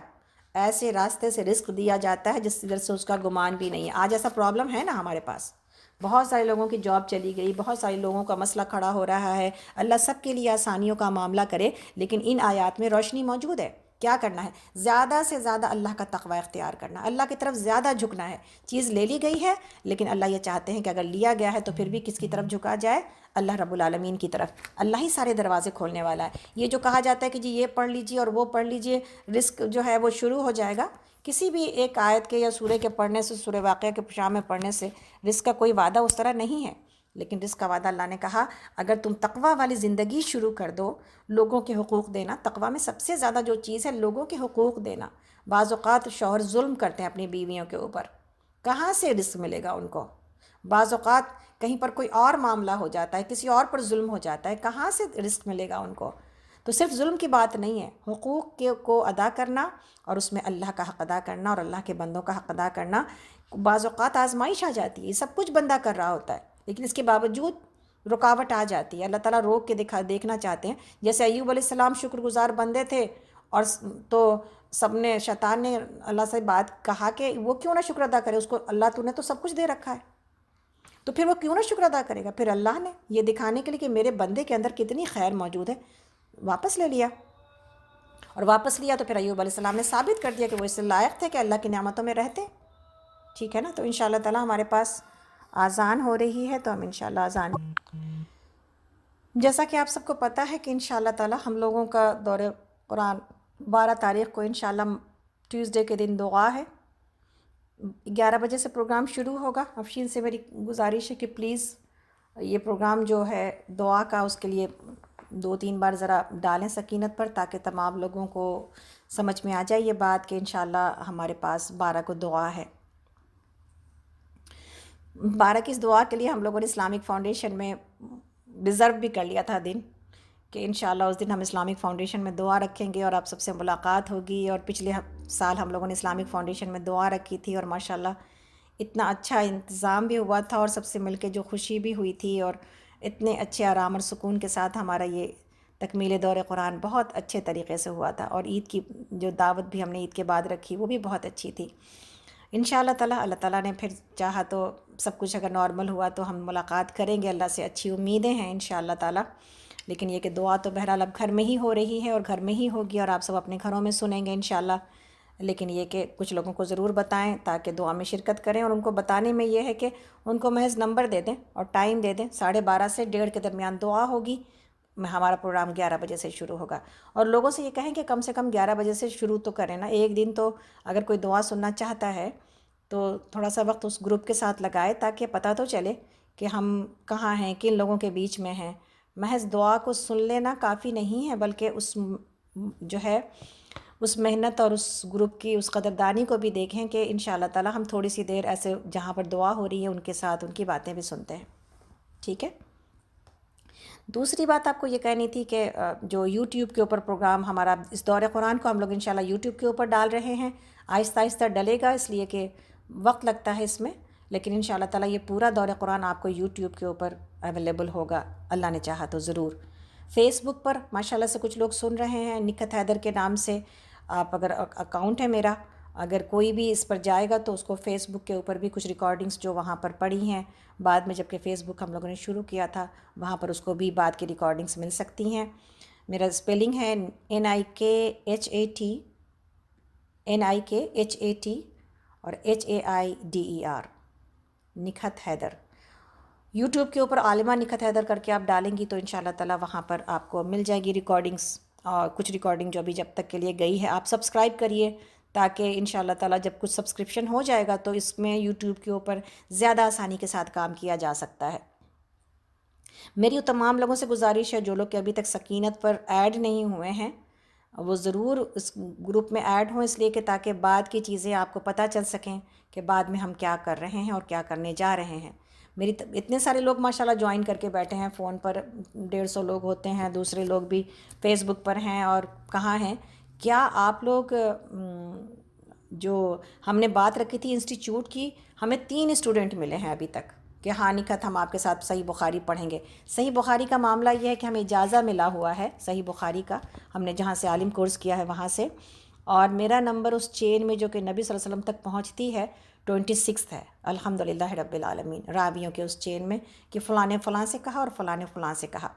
ایسے راستے سے رزق دیا جاتا ہے جس سے اس کا گمان بھی نہیں ہے۔ آج ایسا پرابلم ہے نا ہمارے پاس، بہت سارے لوگوں کی جاب چلی گئی، بہت سارے لوگوں کا مسئلہ کھڑا ہو رہا ہے۔ اللہ سب کے لیے آسانیوں کا معاملہ کرے، لیکن ان آیات میں روشنی موجود ہے۔ کیا کرنا ہے؟ زیادہ سے زیادہ اللہ کا تقوی اختیار کرنا، اللہ کی طرف زیادہ جھکنا ہے۔ چیز لے لی گئی ہے، لیکن اللہ یہ چاہتے ہیں کہ اگر لیا گیا ہے تو پھر بھی کس کی طرف جھکا جائے؟ اللہ رب العالمین کی طرف۔ اللہ ہی سارے دروازے کھولنے والا ہے۔ یہ جو کہا جاتا ہے کہ جی یہ پڑھ لیجئے اور وہ پڑھ لیجئے، رزق جو ہے وہ شروع ہو جائے گا، کسی بھی ایک آیت کے یا سورہ کے پڑھنے سے، سورہ واقعہ کے شام میں پڑھنے سے رزق کا کوئی وعدہ اس طرح نہیں ہے۔ لیکن رزق کا وعدہ اللہ نے کہا اگر تم تقوی والی زندگی شروع کر دو، لوگوں کے حقوق دینا، تقوی میں سب سے زیادہ جو چیز ہے لوگوں کے حقوق دینا۔ بعض اوقات شوہر ظلم کرتے ہیں اپنی بیویوں کے اوپر، کہاں سے رزق ملے گا ان کو؟ بعض اوقات کہیں پر کوئی اور معاملہ ہو جاتا ہے، کسی اور پر ظلم ہو جاتا ہے، کہاں سے رزق ملے گا ان کو؟ تو صرف ظلم کی بات نہیں ہے، حقوق کو ادا کرنا اور اس میں اللہ کا حق ادا کرنا اور اللہ کے بندوں کا حق ادا کرنا۔ بعض اوقات آزمائش آ جاتی ہے، یہ سب کچھ بندہ کر رہا ہوتا ہے، لیکن اس کے باوجود رکاوٹ آ جاتی ہے، اللہ تعالیٰ روک کے دیکھنا چاہتے ہیں۔ جیسے ایوب علیہ السلام شکر گزار بندے تھے، اور تو سب نے، شیطان نے اللہ سے بات کہا کہ وہ کیوں نہ شکر ادا کرے، اس کو اللہ تو نے تو سب کچھ دے رکھا ہے، تو پھر وہ کیوں نہ شکر ادا کرے گا؟ پھر اللہ نے یہ دکھانے کے لیے کہ میرے بندے کے اندر کتنی خیر موجود ہے، واپس لے لیا، اور واپس لیا تو پھر ایوب علیہ السلام نے ثابت کر دیا کہ وہ اس سے لائق تھے کہ اللہ کی نعمتوں میں رہتے۔ ٹھیک ہے نا؟ تو انشاءاللہ تعالیٰ ہمارے پاس آذان ہو رہی ہے، تو ہم انشاءاللہ آذان، جیسا کہ آپ سب کو پتہ ہے کہ انشاءاللہ تعالیٰ ہم لوگوں کا دور قرآن 12 تاریخ کو انشاءاللہ ٹیوزڈے کے دن دعا ہے، 11 بجے سے پروگرام شروع ہوگا۔ افشین سے میری گزارش ہے کہ پلیز یہ پروگرام جو ہے دعا کا، اس کے لیے 2-3 بار ذرا ڈالیں سکینت پر، تاکہ تمام لوگوں کو سمجھ میں آ جائے یہ بات کہ انشاءاللہ ہمارے پاس 12 کو دعا ہے۔ 12 کی اس دعا کے لیے ہم لوگوں نے اسلامک فاؤنڈیشن میں ریزرو بھی کر لیا تھا دن، کہ انشاءاللہ اس دن ہم اسلامک فاؤنڈیشن میں دعا رکھیں گے اور آپ سب سے ملاقات ہوگی۔ اور پچھلے سال ہم لوگوں نے اسلامک فاؤنڈیشن میں دعا رکھی تھی، اور ماشاءاللہ اتنا اچھا انتظام بھی ہوا تھا، اور سب سے مل کے جو خوشی بھی ہوئی تھی، اور اتنے اچھے آرام اور سکون کے ساتھ ہمارا یہ تکمیل دور قرآن بہت اچھے طریقے سے ہوا تھا۔ اور عید کی جو دعوت بھی ہم نے عید کے بعد رکھی وہ بھی بہت اچھی تھی۔ انشاءاللہ تعالیٰ اللہ تعالیٰ نے پھر چاہا تو سب کچھ اگر نارمل ہوا تو ہم ملاقات کریں گے، اللہ سے اچھی امیدیں ہیں انشاءاللہ تعالیٰ. لیکن یہ کہ دعا تو بہرحال اب گھر میں ہی ہو رہی ہے اور گھر میں ہی ہوگی اور آپ سب اپنے گھروں میں سنیں گے انشاءاللہ. لیکن یہ کہ کچھ لوگوں کو ضرور بتائیں تاکہ دعا میں شرکت کریں، اور ان کو بتانے میں یہ ہے کہ ان کو محض نمبر دے دیں اور ٹائم دے دیں، 12:30 سے 1:30 کے درمیان دعا ہوگی. ہمارا پروگرام 11 بجے سے شروع ہوگا، اور لوگوں سے یہ کہیں کہ کم سے کم 11 بجے سے شروع تو کریں نا. ایک دن تو اگر کوئی دعا سننا چاہتا ہے تو تھوڑا سا وقت اس گروپ کے ساتھ لگائے تاکہ پتہ تو چلے کہ ہم کہاں ہیں، کن لوگوں کے بیچ میں ہیں. محض دعا کو سن لینا کافی نہیں ہے، بلکہ اس جو ہے اس محنت اور اس گروپ کی اس قدردانی کو بھی دیکھیں کہ انشاءاللہ تعالی ہم تھوڑی سی دیر ایسے جہاں پر دعا ہو رہی ہے ان کے ساتھ ان کی باتیں بھی سنتے ہیں. ٹھیک ہے. دوسری بات آپ کو یہ کہنی تھی کہ جو یوٹیوب کے اوپر پروگرام ہمارا اس دور قرآن کو ہم لوگ انشاءاللہ یوٹیوب کے اوپر ڈال رہے ہیں. آہستہ آہستہ ڈلے گا، اس لیے کہ وقت لگتا ہے اس میں، لیکن انشاءاللہ تعالیٰ یہ پورا دور قرآن آپ کو یوٹیوب کے اوپر اویلیبل ہوگا اللہ نے چاہا تو ضرور. فیس بک پر ماشاءاللہ سے کچھ لوگ سن رہے ہیں نکھت حیدر کے نام سے. آپ اگر اکاؤنٹ ہے میرا، اگر کوئی بھی اس پر جائے گا تو اس کو فیس بک کے اوپر بھی کچھ ریکارڈنگز جو وہاں پر پڑی ہیں بعد میں، جب کہ فیس بک ہم لوگوں نے شروع کیا تھا وہاں پر اس کو بھی بعد کی ریکارڈنگز مل سکتی ہیں. میرا اسپیلنگ ہے NIKHAT اور HAIDER، نکھت حیدر. یوٹیوب کے اوپر عالمہ نکھت حیدر کر کے آپ ڈالیں گی تو انشاءاللہ تعالیٰ وہاں پر آپ کو مل جائے گی ریکارڈنگز، اور کچھ ریکارڈنگ جو ابھی جب تک کے لیے گئی ہے. آپ سبسکرائب کریے تاکہ انشاءاللہ تعالیٰ جب کچھ سبسکرپشن ہو جائے گا تو اس میں یوٹیوب کے اوپر زیادہ آسانی کے ساتھ کام کیا جا سکتا ہے. میری تمام لوگوں سے گزارش ہے جو لوگ کہ ابھی تک سکینت پر ایڈ نہیں ہوئے ہیں وہ ضرور اس گروپ میں ایڈ ہوں، اس لیے کہ تاکہ بعد کی چیزیں آپ کو پتہ چل سکیں کہ بعد میں ہم کیا کر رہے ہیں اور کیا کرنے جا رہے ہیں. میری اتنے سارے لوگ ماشاءاللہ جوائن کر کے بیٹھے ہیں فون پر، 150 لوگ ہوتے ہیں، دوسرے لوگ بھی فیس بک پر ہیں اور کہاں ہیں. کیا آپ لوگ جو ہم نے بات رکھی تھی انسٹیٹیوٹ کی، ہمیں 3 اسٹوڈنٹ ملے ہیں ابھی تک کہ ہاں نکھت ہم آپ کے ساتھ صحیح بخاری پڑھیں گے. صحیح بخاری کا معاملہ یہ ہے کہ ہمیں اجازہ ملا ہوا ہے صحیح بخاری کا، ہم نے جہاں سے عالم کورس کیا ہے وہاں سے، اور میرا نمبر اس چین میں جو کہ نبی صلی اللہ علیہ وسلم تک پہنچتی ہے 26 ہے الحمدللہ رب العالمین، راویوں کے اس چین میں کہ فلاں نے فلاں سے کہا اور فلاں نے فلاں سے کہا.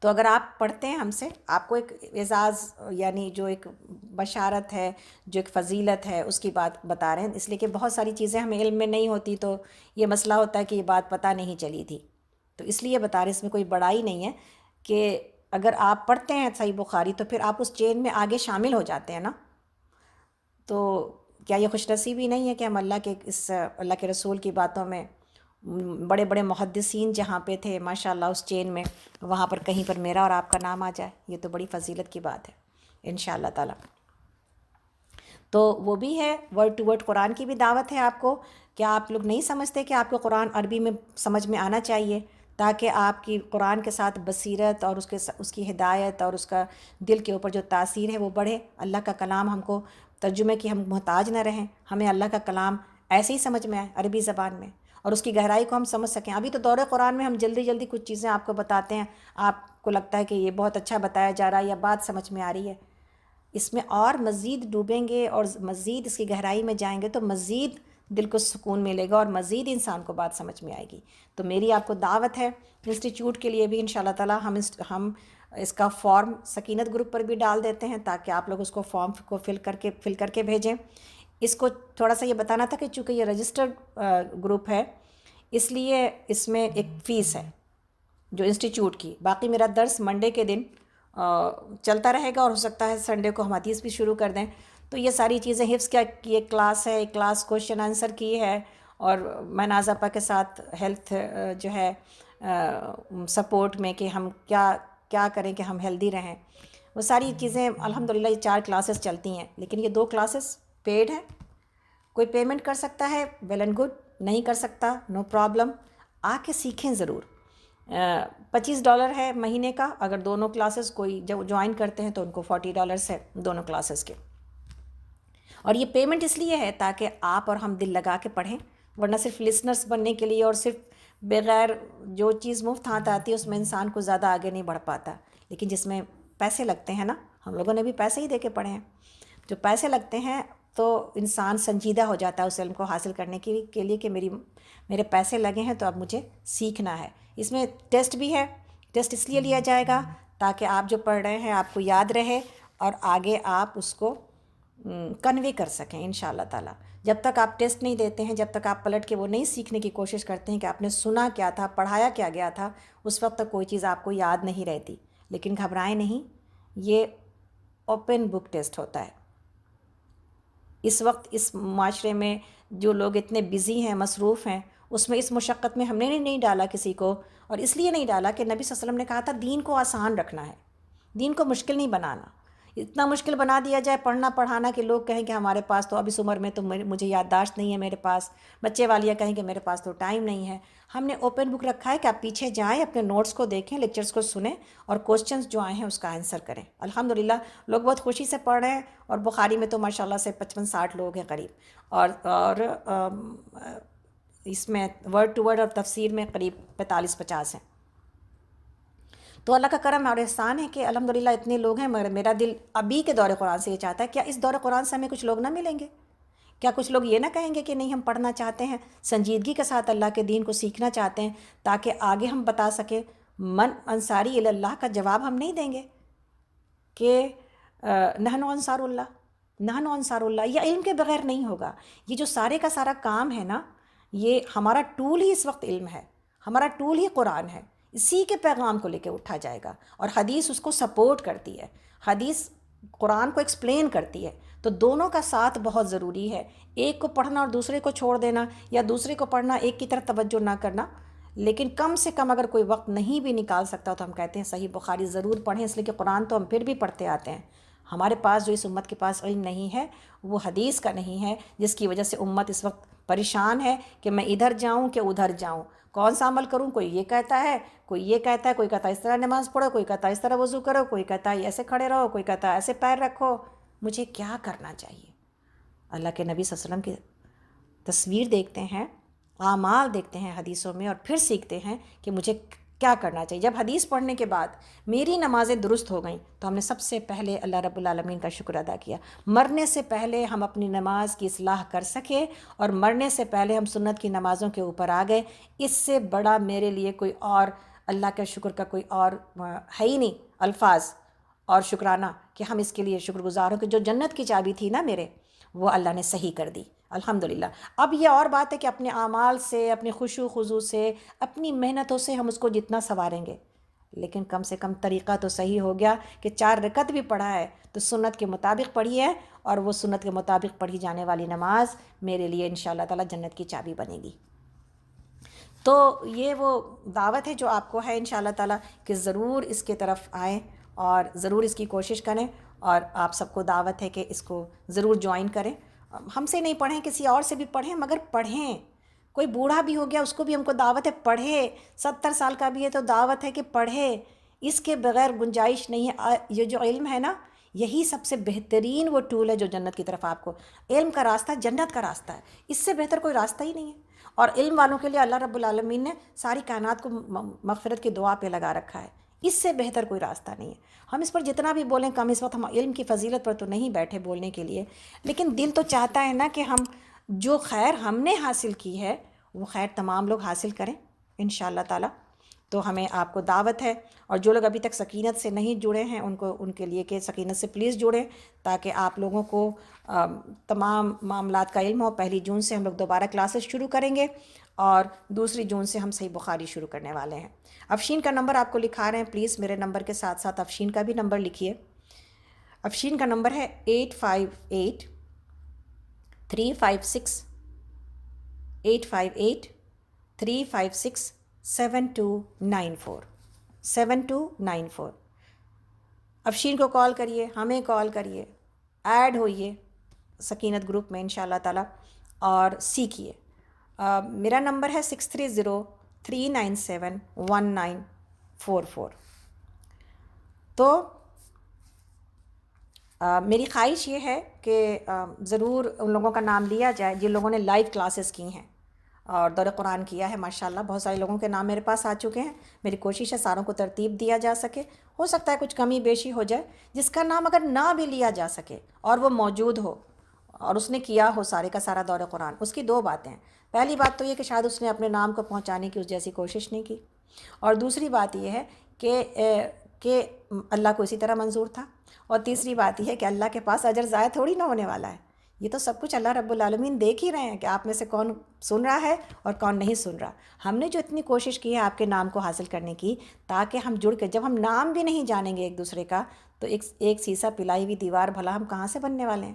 تو اگر آپ پڑھتے ہیں ہم سے، آپ کو ایک اعزاز یعنی جو ایک بشارت ہے، جو ایک فضیلت ہے اس کی بات بتا رہے ہیں، اس لیے کہ بہت ساری چیزیں ہمیں علم میں نہیں ہوتی تو یہ مسئلہ ہوتا ہے کہ یہ بات پتہ نہیں چلی تھی، تو اس لیے بتا رہے ہیں. اس میں کوئی بڑائی نہیں ہے کہ اگر آپ پڑھتے ہیں صحیح بخاری تو پھر آپ اس چین میں آگے شامل ہو جاتے ہیں نا. تو کیا یہ خوش نصیبی نہیں ہے کہ ہم اللہ کے رسول کی باتوں میں، بڑے بڑے محدثین جہاں پہ تھے ماشاءاللہ اس چین میں، وہاں پر کہیں پر میرا اور آپ کا نام آ جائے؟ یہ تو بڑی فضیلت کی بات ہے انشاءاللہ تعالی. تو وہ بھی ہے، ورڈ ٹو ورڈ قرآن کی بھی دعوت ہے آپ کو. کیا آپ لوگ نہیں سمجھتے کہ آپ کو قرآن عربی میں سمجھ میں آنا چاہیے تاکہ آپ کی قرآن کے ساتھ بصیرت اور اس کی ہدایت اور اس کا دل کے اوپر جو تاثیر ہے وہ بڑھے؟ اللہ کا کلام ہم کو ترجمے کی ہم محتاج نہ رہیں، ہمیں اللہ کا کلام ایسے ہی سمجھ میں آئے عربی زبان میں اور اس کی گہرائی کو ہم سمجھ سکیں. ابھی تو دور قرآن میں ہم جلدی جلدی کچھ چیزیں آپ کو بتاتے ہیں، آپ کو لگتا ہے کہ یہ بہت اچھا بتایا جا رہا ہے یا بات سمجھ میں آ رہی ہے. اس میں اور مزید ڈوبیں گے اور مزید اس کی گہرائی میں جائیں گے تو مزید دل کو سکون ملے گا اور مزید انسان کو بات سمجھ میں آئے گی. تو میری آپ کو دعوت ہے انسٹیٹیوٹ کے لیے بھی انشاءاللہ تعالی ہم اس کا فارم سکینت گروپ پر بھی ڈال دیتے ہیں تاکہ آپ لوگ اس کو فارم کو فل کر کے بھیجیں. اس کو تھوڑا سا یہ بتانا تھا کہ چونکہ یہ رجسٹرڈ گروپ ہے اس لیے اس میں ایک فیس ہے جو انسٹیٹیوٹ کی. باقی میرا درس منڈے کے دن چلتا رہے گا اور ہو سکتا ہے سنڈے کو ہم حدیث بھی شروع کر دیں. تو یہ ساری چیزیں حفظ کی ایک کلاس ہے، ایک کلاس کوشچن آنسر کی ہے، اور میں ناز آپا کے ساتھ ہیلتھ جو ہے سپورٹ میں کہ ہم کیا کریں کہ ہم ہیلدی رہیں، وہ ساری چیزیں الحمدللہ. یہ 4 کلاسز چلتی ہیں لیکن یہ 2 کلاسز پیڈ ہیں. کوئی پیمنٹ کر سکتا ہے ویل اینڈ گڈ، نہیں کر سکتا نو پرابلم. آ کے سیکھیں ضرور. $25 ہے مہینے کا، اگر دونوں کلاسز کوئی جوائن کرتے ہیں تو ان کو $40 ہے دونوں کلاسز کے. اور یہ پیمنٹ اس لیے ہے تاکہ آپ اور ہم دل لگا کے پڑھیں، ورنہ صرف لسنرز بننے کے لیے اور صرف بغیر جو چیز مفت ہاتھ آتی ہے اس میں انسان کو زیادہ آگے نہیں بڑھ پاتا. لیکن جس میں پیسے لگتے ہیں نا، ہم لوگوں نے بھی پیسے ہی دے کے پڑھے ہیں، جو پیسے لگتے ہیں تو انسان سنجیدہ ہو جاتا ہے اس علم کو حاصل کرنے کے لیے کہ میرے پیسے لگے ہیں تو اب مجھے سیکھنا ہے۔ اس میں ٹیسٹ بھی ہے، ٹیسٹ اس لیے لیا جائے گا تاکہ آپ جو پڑھ رہے ہیں آپ کو یاد رہے اور آگے آپ اس کو کنوے کر سکیں انشاءاللہ تعالیٰ۔ جب تک آپ ٹیسٹ نہیں دیتے ہیں، جب تک آپ پلٹ کے وہ نہیں سیکھنے کی کوشش کرتے ہیں کہ آپ نے سنا کیا تھا، پڑھایا کیا گیا تھا، اس وقت تک کوئی چیز آپ کو یاد نہیں رہتی۔ لیکن گھبرائیں نہیں، یہ اوپن بک ٹیسٹ ہوتا ہے۔ اس وقت اس معاشرے میں جو لوگ اتنے بزی ہیں، مصروف ہیں، اس میں اس مشقت میں ہم نے نہیں ڈالا کسی کو، اور اس لیے نہیں ڈالا کہ نبی صلی اللہ علیہ وسلم نے کہا تھا دین کو آسان رکھنا ہے، دین کو مشکل نہیں بنانا۔ اتنا مشکل بنا دیا جائے پڑھنا پڑھانا کہ لوگ کہیں کہ ہمارے پاس تو اب اس عمر میں تو مجھے یادداشت نہیں ہے، میرے پاس بچے والیاں کہیں کہ میرے پاس تو ٹائم نہیں ہے۔ ہم نے اوپن بک رکھا ہے کہ آپ پیچھے جائیں، اپنے نوٹس کو دیکھیں، لیکچرز کو سنیں اور کوسچنز جو آئے ہیں اس کا آنسر کریں۔ الحمدللہ لوگ بہت خوشی سے پڑھ رہے ہیں، اور بخاری میں تو ماشاءاللہ سے 55-60 لوگ ہیں قریب، اور اس میں ورڈ ٹو ورڈ اور تفسیر میں قریب 45-50 ہیں۔ تو اللہ کا کرم اور احسان ہے کہ الحمدللہ اتنے لوگ ہیں، مگر میرا دل ابھی کے دور قرآن سے یہ چاہتا ہے کیا اس دور قرآن سے ہمیں کچھ لوگ نہ ملیں گے؟ کیا کچھ لوگ یہ نہ کہیں گے کہ نہیں ہم پڑھنا چاہتے ہیں، سنجیدگی کے ساتھ اللہ کے دین کو سیکھنا چاہتے ہیں، تاکہ آگے ہم بتا سکیں من انصاری الی اللہ کا جواب ہم نہیں دیں گے کہ نحن انصار اللہ، نحن انصار اللہ، یہ علم کے بغیر نہیں ہوگا۔ یہ جو سارے کا سارا کام ہے نا، یہ ہمارا ٹول ہی اس وقت علم ہے، ہمارا ٹول ہی قرآن ہے، اسی کے پیغام کو لے کے اٹھا جائے گا، اور حدیث اس کو سپورٹ کرتی ہے، حدیث قرآن کو ایکسپلین کرتی ہے۔ تو دونوں کا ساتھ بہت ضروری ہے، ایک کو پڑھنا اور دوسرے کو چھوڑ دینا، یا دوسرے کو پڑھنا ایک کی طرف توجہ نہ کرنا۔ لیکن کم سے کم اگر کوئی وقت نہیں بھی نکال سکتا تو ہم کہتے ہیں صحیح بخاری ضرور پڑھیں، اس لیے کہ قرآن تو ہم پھر بھی پڑھتے آتے ہیں۔ ہمارے پاس جو اس امت کے پاس علم نہیں ہے وہ حدیث کا نہیں ہے، جس کی وجہ سے امت اس وقت پریشان ہے کہ میں ادھر جاؤں کہ ادھر جاؤں، کون سا عمل کروں، کوئی یہ کہتا ہے، کوئی یہ کہتا ہے، کوئی کہتا ہے اس طرح نماز پڑھو، کوئی کہتا ہے اس طرح وضو کرو، کوئی کہتا ہے ایسے کھڑے رہو، کوئی کہتا ہے ایسے پیر رکھو۔ مجھے کیا کرنا چاہیے؟ اللہ کے نبی صلی اللہ علیہ وسلم کی تصویر دیکھتے ہیں، اعمال دیکھتے ہیں حدیثوں میں، اور پھر سیکھتے ہیں کہ مجھے کیا کرنا چاہیے۔ جب حدیث پڑھنے کے بعد میری نمازیں درست ہو گئیں تو ہم نے سب سے پہلے اللہ رب العالمین کا شکر ادا کیا۔ مرنے سے پہلے ہم اپنی نماز کی اصلاح کر سکے، اور مرنے سے پہلے ہم سنت کی نمازوں کے اوپر آ گئے، اس سے بڑا میرے لیے کوئی اور اللہ کے شکر کا کوئی اور ہے ہی نہیں الفاظ اور شکرانہ کہ ہم اس کے لیے شکر گزار ہوں کہ جو جنت کی چابی تھی نا میرے، وہ اللہ نے صحیح کر دی الحمدللہ۔ اب یہ اور بات ہے کہ اپنے اعمال سے، اپنے خشوع و خضوع سے، اپنی محنتوں سے ہم اس کو جتنا سنواریں گے، لیکن کم سے کم طریقہ تو صحیح ہو گیا کہ 4 رکعت بھی پڑھا ہے تو سنت کے مطابق پڑھی ہے، اور وہ سنت کے مطابق پڑھی جانے والی نماز میرے لیے انشاءاللہ تعالی جنت کی چابی بنے گی۔ تو یہ وہ دعوت ہے جو آپ کو ہے انشاءاللہ تعالی کہ ضرور اس کے طرف آئیں اور ضرور اس کی کوشش کریں، اور آپ سب کو دعوت ہے کہ اس کو ضرور جوائن کریں۔ ہم سے نہیں پڑھیں، کسی اور سے بھی پڑھیں، مگر پڑھیں۔ کوئی بوڑھا بھی ہو گیا اس کو بھی ہم کو دعوت ہے پڑھے، 70 سال کا بھی ہے تو دعوت ہے کہ پڑھے، اس کے بغیر گنجائش نہیں ہے۔ یہ جو علم ہے نا، یہی سب سے بہترین وہ ٹول ہے جو جنت کی طرف آپ کو، علم کا راستہ جنت کا راستہ ہے، اس سے بہتر کوئی راستہ ہی نہیں ہے۔ اور علم والوں کے لیے اللہ رب العالمین نے ساری کائنات کو مغفرت کی دعا پہ لگا رکھا ہے، اس سے بہتر کوئی راستہ نہیں ہے۔ ہم اس پر جتنا بھی بولیں کم، اس وقت ہم علم کی فضیلت پر تو نہیں بیٹھے بولنے کے لیے، لیکن دل تو چاہتا ہے نا کہ ہم جو خیر ہم نے حاصل کی ہے وہ خیر تمام لوگ حاصل کریں انشاءاللہ تعالی۔ تو ہمیں آپ کو دعوت ہے، اور جو لوگ ابھی تک سکینت سے نہیں جڑے ہیں ان کے لیے کہ سکینت سے پلیز جڑیں، تاکہ آپ لوگوں کو تمام معاملات کا علم ہو۔ 1 جون سے ہم لوگ دوبارہ کلاسز شروع کریں گے، اور 2 جون سے ہم صحیح بخاری شروع کرنے والے ہیں۔ افشین کا نمبر آپ کو لکھا رہے ہیں، پلیز میرے نمبر کے ساتھ ساتھ افشین کا بھی نمبر لکھیے۔ افشین کا نمبر ہے 858-356-7294 افشین کو کال کریے، ہمیں کال کریے، ایڈ ہوئیے سکینت گروپ میں انشاءاللہ تعالی اور سیکھیے۔ میرا نمبر ہے 6303971944۔ تو میری خواہش یہ ہے کہ ضرور ان لوگوں کا نام لیا جائے جن لوگوں نے لائیو کلاسز کی ہیں اور دور قرآن کیا ہے۔ ماشاءاللہ بہت سارے لوگوں کے نام میرے پاس آ چکے ہیں، میری کوشش ہے ساروں کو ترتیب دیا جا سکے۔ ہو سکتا ہے کچھ کمی بیشی ہو جائے، جس کا نام اگر نہ بھی لیا جا سکے اور وہ موجود ہو، اور اس نے کیا ہو سارے کا سارا دور قرآن، اس کی دو باتیں ہیں۔ پہلی بات تو یہ کہ شاید اس نے اپنے نام کو پہنچانے کی اس جیسی کوشش نہیں کی، اور دوسری بات یہ ہے کہ اللہ کو اسی طرح منظور تھا، اور تیسری بات یہ ہے کہ اللہ کے پاس اجر ضائع تھوڑی نہ ہونے والا ہے، یہ تو سب کچھ اللہ رب العالمین دیکھ ہی رہے ہیں کہ آپ میں سے کون سن رہا ہے اور کون نہیں سن رہا۔ ہم نے جو اتنی کوشش کی ہے آپ کے نام کو حاصل کرنے کی، تاکہ ہم جڑ کے، جب ہم نام بھی نہیں جانیں گے ایک دوسرے کا، تو ایک سیسا پلائی ہوئی دیوار بھلا ہم کہاں سے بننے والے ہیں؟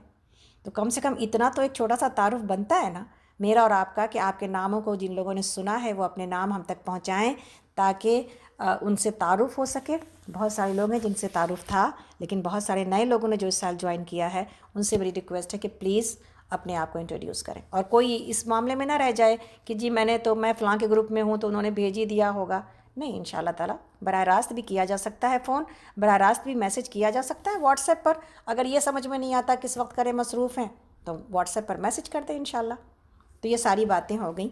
تو کم سے کم اتنا تو ایک چھوٹا سا تعارف بنتا ہے نا میرا اور آپ کا، کہ آپ کے ناموں کو جن لوگوں نے سنا ہے وہ اپنے نام ہم تک پہنچائیں، تاکہ ان سے تعارف ہو سکے۔ بہت سارے لوگ ہیں جن سے تعارف تھا، لیکن بہت سارے نئے لوگوں نے جو اس سال جوائن کیا ہے، ان سے میری ریکویسٹ ہے کہ پلیز اپنے آپ کو انٹروڈیوس کریں، اور کوئی اس معاملے میں نہ رہ جائے کہ جی میں فلاں کے گروپ میں ہوں تو انہوں نے بھیج ہی دیا ہوگا۔ نہیں، انشاءاللہ تعالیٰ براہ راست بھی کیا جا سکتا ہے فون، براہ راست بھی میسج کیا جا سکتا ہے واٹس ایپ پر۔ اگر یہ سمجھ میں نہیں آتا کس وقت کریں، مصروف ہیں، تو واٹس ایپ پر میسج کر دیں انشاءاللہ۔ تو یہ ساری باتیں ہو گئیں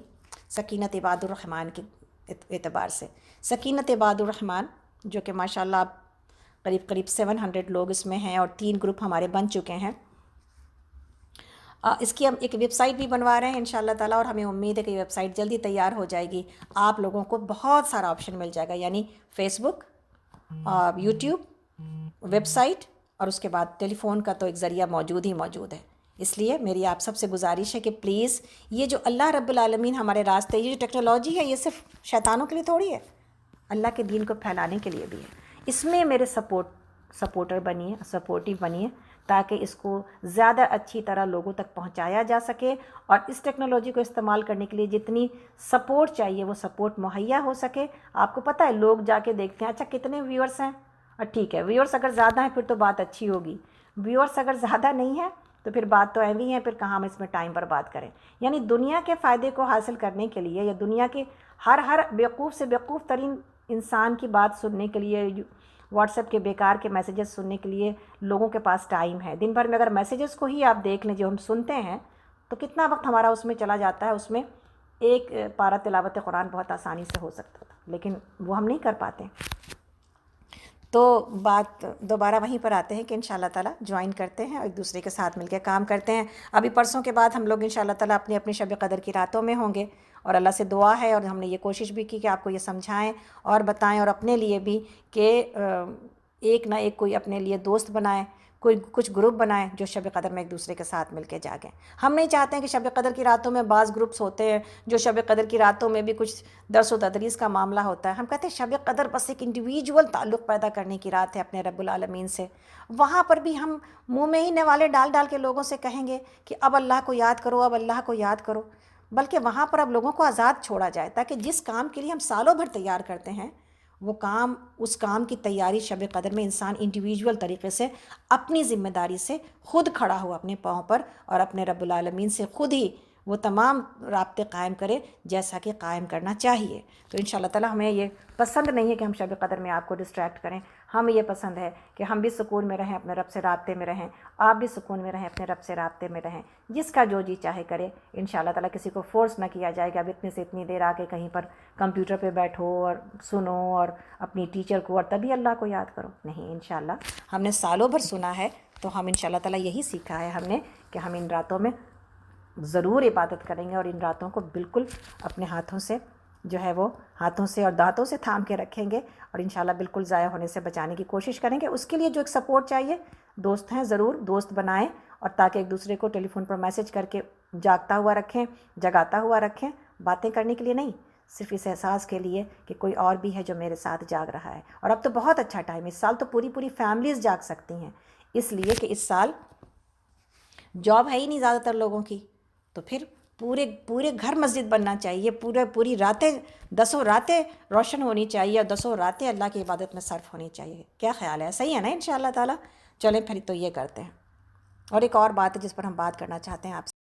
سکینت عباد الرحمن کے اعتبار سے۔ سکینت عباد الرحمن جو کہ ماشاءاللہ اب قریب 700 لوگ اس میں ہیں، اور 3 گروپ ہمارے بن چکے ہیں۔ اس کی ہم ایک ویب سائٹ بھی بنوا رہے ہیں انشاءاللہ تعالیٰ، اور ہمیں امید ہے کہ ویب سائٹ جلدی تیار ہو جائے گی۔ آپ لوگوں کو بہت سارا آپشن مل جائے گا، یعنی فیس بک، یوٹیوب، ویب سائٹ، اور اس کے بعد ٹیلی فون کا تو ایک ذریعہ موجود ہے۔ اس لیے میری آپ سب سے گزارش ہے کہ پلیز یہ جو اللہ رب العالمین ہمارے راستے، یہ جو ٹیکنالوجی ہے، یہ صرف شیطانوں کے لیے تھوڑی ہے، اللہ کے دین کو پھیلانے کے لیے بھی ہے۔ اس میں میرے سپورٹر بنیے، سپورٹیو بنیے، تاکہ اس کو زیادہ اچھی طرح لوگوں تک پہنچایا جا سکے، اور اس ٹیکنالوجی کو استعمال کرنے کے لیے جتنی سپورٹ چاہیے وہ سپورٹ مہیا ہو سکے۔ آپ کو پتہ ہے لوگ جا کے دیکھتے ہیں اچھا کتنے ویورز ہیں، اور ٹھیک ہے ویورز اگر زیادہ ہیں پھر تو بات اچھی ہوگی، ویورز اگر زیادہ نہیں ہیں تو پھر بات تو ایوی ہے، پھر کہاں ہم اس میں ٹائم برباد کریں۔ یعنی دنیا کے فائدے کو حاصل کرنے کے لیے، یا دنیا کے ہر بیوقوف سے بیوقوف ترین انسان کی بات سننے کے لیے، واٹس ایپ کے بیکار کے میسیجز سننے کے لیے لوگوں کے پاس ٹائم ہے۔ دن بھر میں اگر میسیجز کو ہی آپ دیکھ لیں جو ہم سنتے ہیں، تو کتنا وقت ہمارا اس میں چلا جاتا ہے۔ اس میں ایک پارہ تلاوت قرآن بہت آسانی سے ہو سکتا تھا، لیکن وہ ہم نہیں کر پاتے۔ تو بات دوبارہ وہیں پر آتے ہیں کہ انشاءاللہ تعالیٰ جوائن کرتے ہیں اور ایک دوسرے کے ساتھ مل کے کام کرتے ہیں۔ ابھی پرسوں کے بعد ہم لوگ انشاءاللہ تعالیٰ اپنی اپنی شب قدر کی راتوں میں ہوں گے، اور اللہ سے دعا ہے، اور ہم نے یہ کوشش بھی کی کہ آپ کو یہ سمجھائیں اور بتائیں، اور اپنے لیے بھی کہ ایک نہ ایک کوئی اپنے لیے دوست بنائیں، کچھ گروپ بنائیں جو شب قدر میں ایک دوسرے کے ساتھ مل کے جاگیں۔ ہم نہیں چاہتے ہیں کہ شب قدر کی راتوں میں بعض گروپس ہوتے ہیں جو شب قدر کی راتوں میں بھی کچھ درس و تدریس کا معاملہ ہوتا ہے۔ ہم کہتے ہیں شب قدر بس ایک انڈیویجول تعلق پیدا کرنے کی رات ہے اپنے رب العالمین سے۔ وہاں پر بھی ہم منہ میں ہی نوالے ڈال کے لوگوں سے کہیں گے کہ اب اللہ کو یاد کرو، اب اللہ کو یاد کرو، بلکہ وہاں پر اب لوگوں کو آزاد چھوڑا جائے، تاکہ جس کام کے لیے ہم سالوں بھر تیار کرتے ہیں، وہ کام، اس کام کی تیاری شب قدر میں انسان انڈیویجول طریقے سے اپنی ذمہ داری سے خود کھڑا ہو اپنے پاؤں پر، اور اپنے رب العالمین سے خود ہی وہ تمام رابطے قائم کرے جیسا کہ قائم کرنا چاہیے۔ تو انشاءاللہ تعالیٰ ہمیں یہ پسند نہیں ہے کہ ہم شب قدر میں آپ کو ڈسٹریکٹ کریں، ہمیں یہ پسند ہے کہ ہم بھی سکون میں رہیں، اپنے رب سے رابطے میں رہیں، آپ بھی سکون میں رہیں، اپنے رب سے رابطے میں رہیں، جس کا جو جی چاہے کرے۔ انشاءاللہ تعالیٰ کسی کو فورس نہ کیا جائے کہ اب اتنے سے اتنی دیر آ کے کہیں پر کمپیوٹر پہ بیٹھو اور سنو اور اپنی ٹیچر کو اور تبھی اللہ کو یاد کرو، نہیں۔ انشاءاللہ ہم نے سالوں بھر سنا ہے، تو ہم انشاءاللہ تعالیٰ یہی سیکھا ہے ہم نے کہ ہم ان راتوں میں ضرور عبادت کریں گے، اور ان راتوں کو بالکل اپنے ہاتھوں سے جو ہے وہ ہاتھوں سے اور دانتوں سے تھام کے رکھیں گے، اور انشاءاللہ بالکل ضائع ہونے سے بچانے کی کوشش کریں گے۔ اس کے لیے جو ایک سپورٹ چاہیے، دوست ہیں ضرور دوست بنائیں، اور تاکہ ایک دوسرے کو ٹیلی فون پر میسج کر کے جاگتا ہوا رکھیں، جگاتا ہوا رکھیں، باتیں کرنے کے لیے نہیں، صرف اس احساس کے لیے کہ کوئی اور بھی ہے جو میرے ساتھ جاگ رہا ہے۔ اور اب تو بہت اچھا ٹائم، اس سال تو پوری فیملیز جاگ سکتی ہیں، اس لیے کہ اس سال جاب ہے ہی نہیں زیادہ تر لوگوں کی، تو پھر پورے گھر مسجد بننا چاہیے، پوری راتیں، 10 راتیں روشن ہونی چاہیے، اور 10 راتیں اللہ کی عبادت میں صرف ہونی چاہیے۔ کیا خیال ہے؟ صحیح ہے نا انشاءاللہ تعالیٰ؟ چلیں پھر تو یہ کرتے ہیں۔ اور ایک اور بات ہے جس پر ہم بات کرنا چاہتے ہیں آپ سے۔